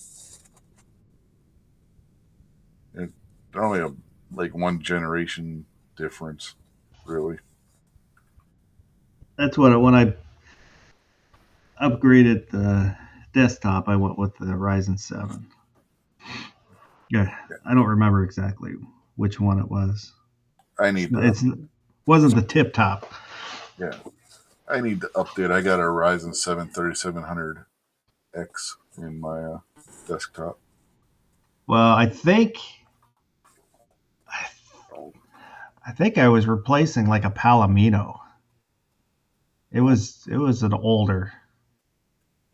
They're only like one generation difference, really. That's what when I upgraded the desktop, I went with the Ryzen 7. Yeah, I don't remember exactly which one it was. It wasn't the tip top. Yeah, I need to update. I got a Ryzen 7 3700X in my desktop. Well, I think I was replacing like a Palomino. It was an older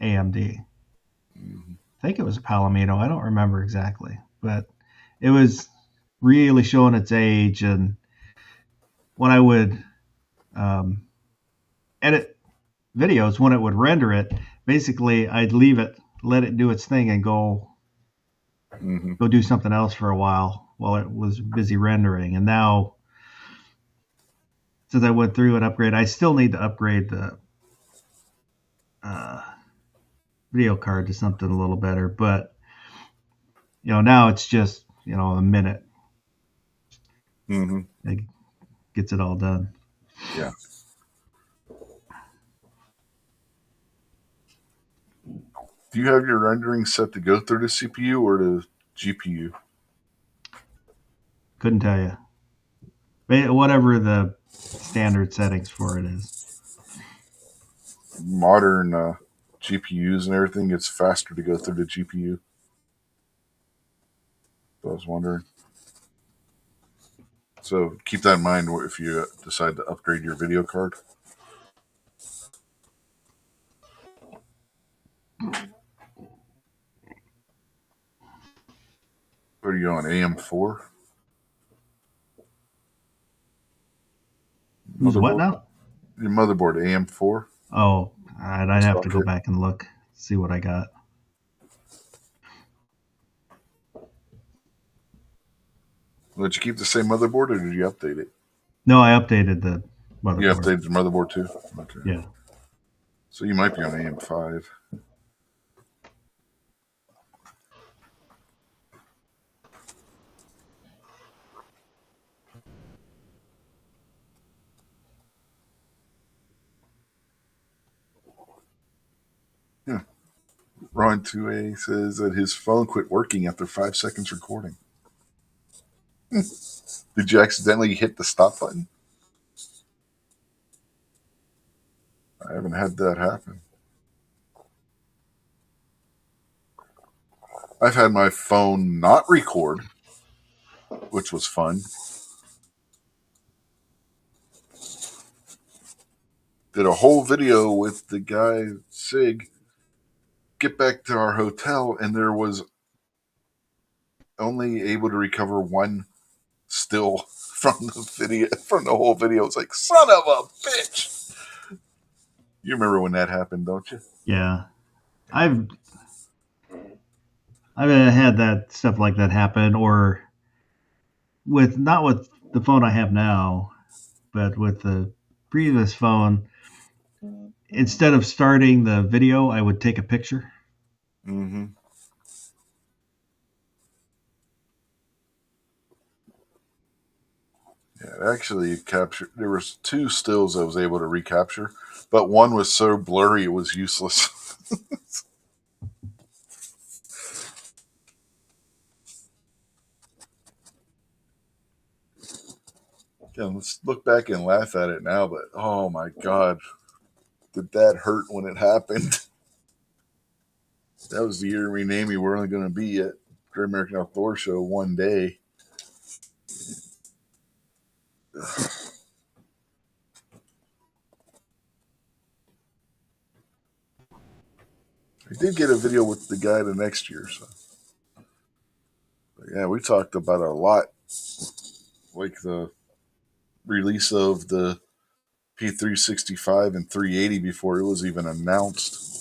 AMD. Mm-hmm. I think it was a Palomino. I don't remember exactly, but it was really showing its age. And when I would edit videos, when it would render it, basically I'd leave it, let it do its thing, and go do something else for a while it was busy rendering. And now, since I went through an upgrade, I still need to upgrade the video card to something a little better. But now it's just a minute. It gets it all done. Yeah. Do you have your rendering set to go through the CPU or the GPU? Couldn't tell you. Whatever the standard settings for it is. Modern GPUs and everything, it's faster to go through the GPU. I was wondering. So keep that in mind if you decide to upgrade your video card. What are you on, AM4? Who's what now? Your motherboard, AM4? Oh, all right. I'd have to go back and look, see what I got. Did you keep the same motherboard, or did you update it? No, I updated the motherboard. You updated the motherboard too? Okay. Yeah. So you might be on AM5. Ron 2A says that his phone quit working after 5 seconds recording. Did you accidentally hit the stop button? I haven't had that happen. I've had my phone not record, which was fun. Did a whole video with the guy, Sig, get back to our hotel, and there was only able to recover one still from the video, from the whole video. It's like, son of a bitch. You remember when that happened, don't you? Yeah, I've had that stuff like that happen, or not with the phone I have now, but with the previous phone. Instead of starting the video, I would take a picture. Mm-hmm. Yeah, it actually captured. There was 2 stills I was able to recapture, but one was so blurry it was useless. Again, let's look back and laugh at it now, but oh my God, did that hurt when it happened? That was the year we named me. We're only going to be at Great American Outdoor Show one day. I did get a video with the guy the next year, so. But yeah, we talked about it a lot, like the release of the P365 and 380 before it was even announced.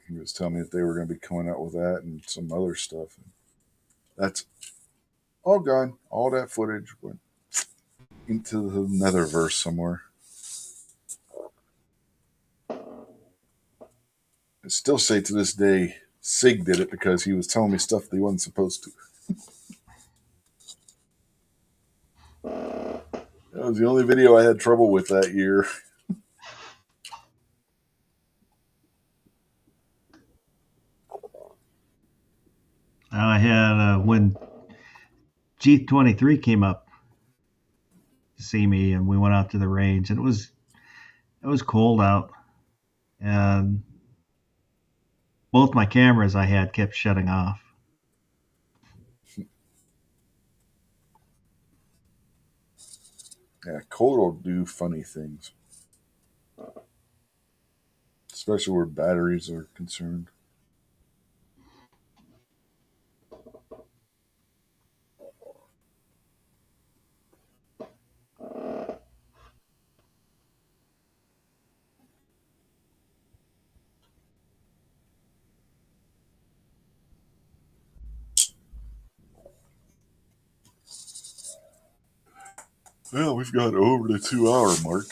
He was telling me that they were going to be coming out with that and some other stuff. That's all gone. All that footage went into the netherverse somewhere. I still say to this day, Sig did it because he was telling me stuff that he wasn't supposed to. That was the only video I had trouble with that year. I had when G23 came up to see me, and we went out to the range, and it was cold out, and both my cameras I had kept shutting off. Yeah, cold will do funny things, especially where batteries are concerned. Well, we've got over the 2-hour mark.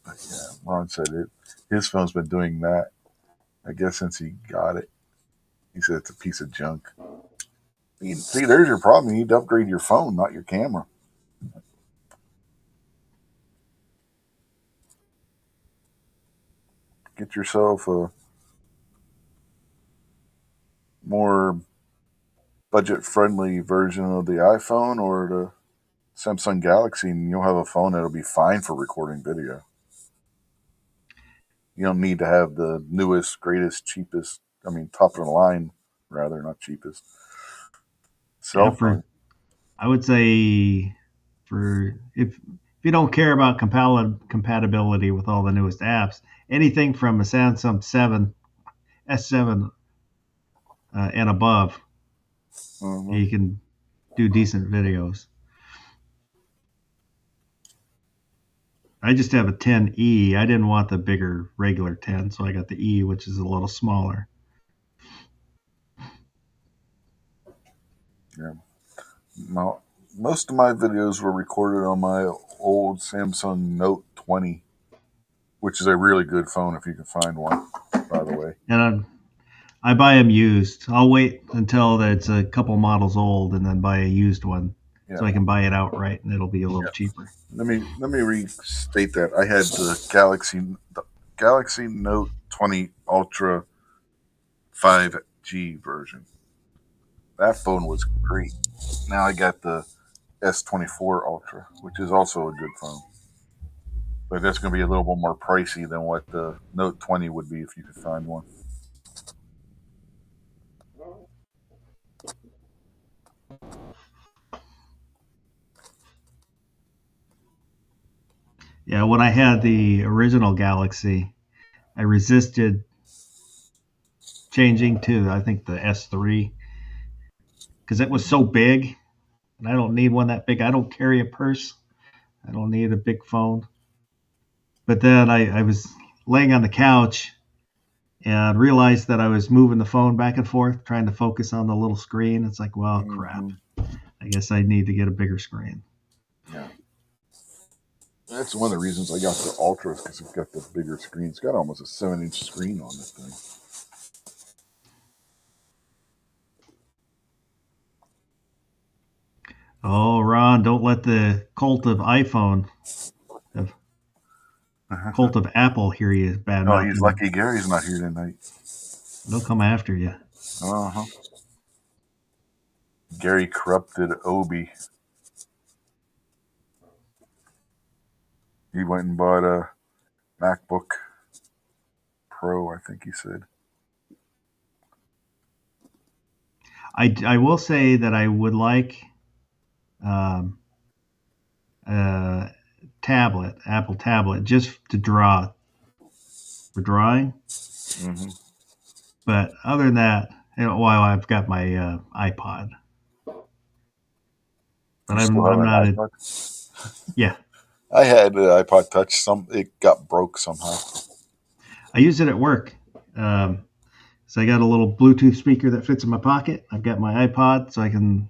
But yeah, Ron said it. His phone's been doing that, I guess, since he got it. He said it's a piece of junk. See, there's your problem. You need to upgrade your phone, not your camera. Get yourself a more budget-friendly version of the iPhone or the Samsung Galaxy, and you'll have a phone that'll be fine for recording video. You don't need to have the newest, greatest, cheapest, top of the line, rather, not cheapest, cell phone. I would say if you don't care about compatibility with all the newest apps, anything from a Samsung S7 and above, you can do decent videos. I just have a 10E. I didn't want the bigger regular 10, so I got the E, which is a little smaller. Yeah. Most of my videos were recorded on my old Samsung Note 20, which is a really good phone if you can find one, by the way. And I buy them used. I'll wait until it's a couple models old and then buy a used one. so I can buy it outright, and it'll be a little cheaper. Let me restate that. I had the Galaxy Note 20 Ultra 5G version. That phone was great. Now I got the S24 Ultra, which is also a good phone. But that's going to be a little bit more pricey than what the Note 20 would be if you could find one. Yeah, when I had the original Galaxy, I resisted changing to, I think, the S3 because it was so big, and I don't need one that big. I don't carry a purse. I don't need a big phone. But then I was laying on the couch and realized that I was moving the phone back and forth, trying to focus on the little screen. It's like, well, crap. I guess I need to get a bigger screen. Yeah. That's one of the reasons I got the Ultra, because it's got the bigger screen. It's got almost a 7-inch screen on this thing. Oh, Ron, don't let the cult of cult of Apple hear you bad. Oh, he's lucky Gary's not here tonight. They'll come after you. Uh-huh. Gary corrupted Obi. He went and bought a MacBook Pro, I think he said. I will say that I would like tablet, Apple tablet, just to draw for drawing. Mm-hmm. But other than that, while I've got my iPod, but I'm not. Yeah. I had an iPod Touch. It got broke somehow. I use it at work. So I got a little Bluetooth speaker that fits in my pocket. I've got my iPod, so I can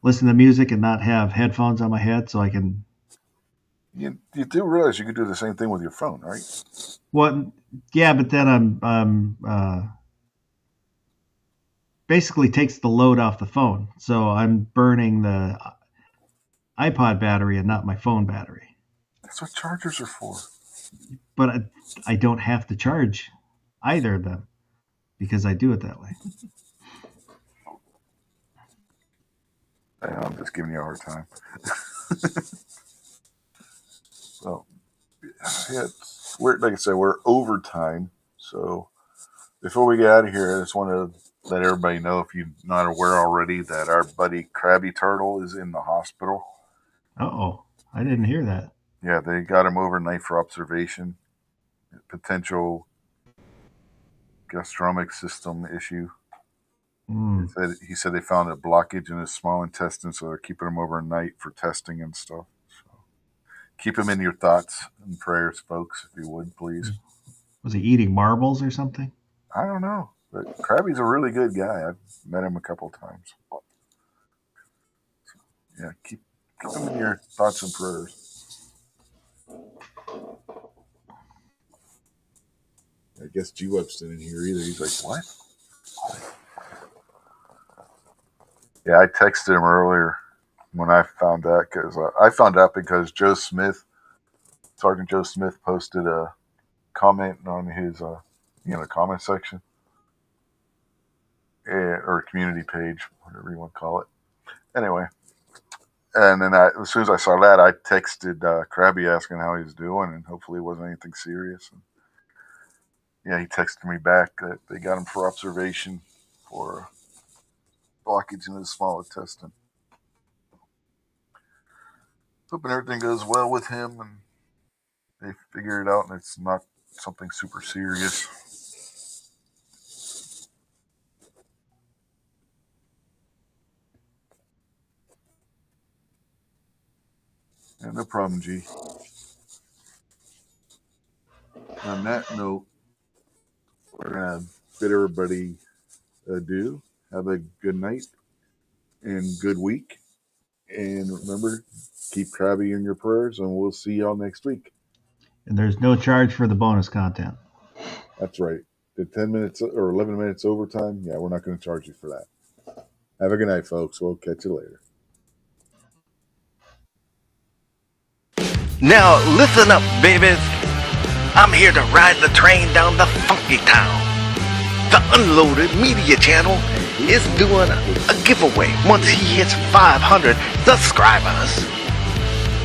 listen to music and not have headphones on my head, so I can. You do realize you could do the same thing with your phone, right? Well, yeah, but then I'm basically takes the load off the phone, so I'm burning the iPod battery and not my phone battery. That's what chargers are for. But I don't have to charge either of them because I do it that way. I'm just giving you a hard time. So, yeah, like I said, we're overtime. So, before we get out of here, I just want to let everybody know, if you're not aware already, that our buddy Krabby Turtle is in the hospital. Uh-oh. I didn't hear that. Yeah, they got him overnight for observation. Potential gastronomic system issue. He said they found a blockage in his small intestine, so they're keeping him overnight for testing and stuff. So keep him in your thoughts and prayers, folks, if you would, please. Was he eating marbles or something? I don't know, but Krabby's a really good guy. I've met him a couple times. So, yeah, keep him in your thoughts and prayers. I guess G-Web's didn't hear either. He's like, what? Yeah, I texted him earlier when I found out, because I found out because Sergeant Joe Smith posted a comment on his comment section, or community page, whatever you want to call it. Anyway, and then as soon as I saw that, I texted Krabby asking how he's doing, and hopefully it wasn't anything serious. And yeah, he texted me back that they got him for observation for blockage in his small intestine. Hoping everything goes well with him and they figure it out and it's not something super serious. Yeah, no problem, G. On that note, we're going to bid everybody adieu. Have a good night and good week. And remember, keep Krabby in your prayers, and we'll see y'all next week. And there's no charge for the bonus content. That's right. The 10 minutes or 11 minutes overtime, yeah, we're not going to charge you for that. Have a good night, folks. We'll catch you later. Now listen up, babies. I'm here to ride the train down the funky town. The Unloaded Media Channel is doing a giveaway once he hits 500 subscribers.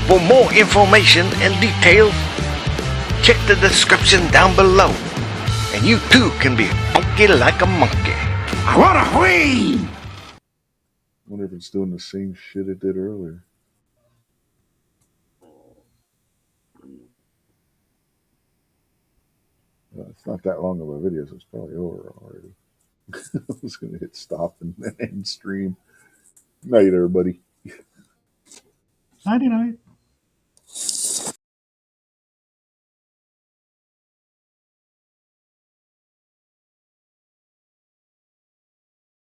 For more information and details, check the description down below. And you too can be funky like a monkey. What a whee! I wonder if it's doing the same shit it did earlier. It's not that long of a video, so it's probably over already. I was going to hit stop and then end stream. Night, everybody. Nighty night.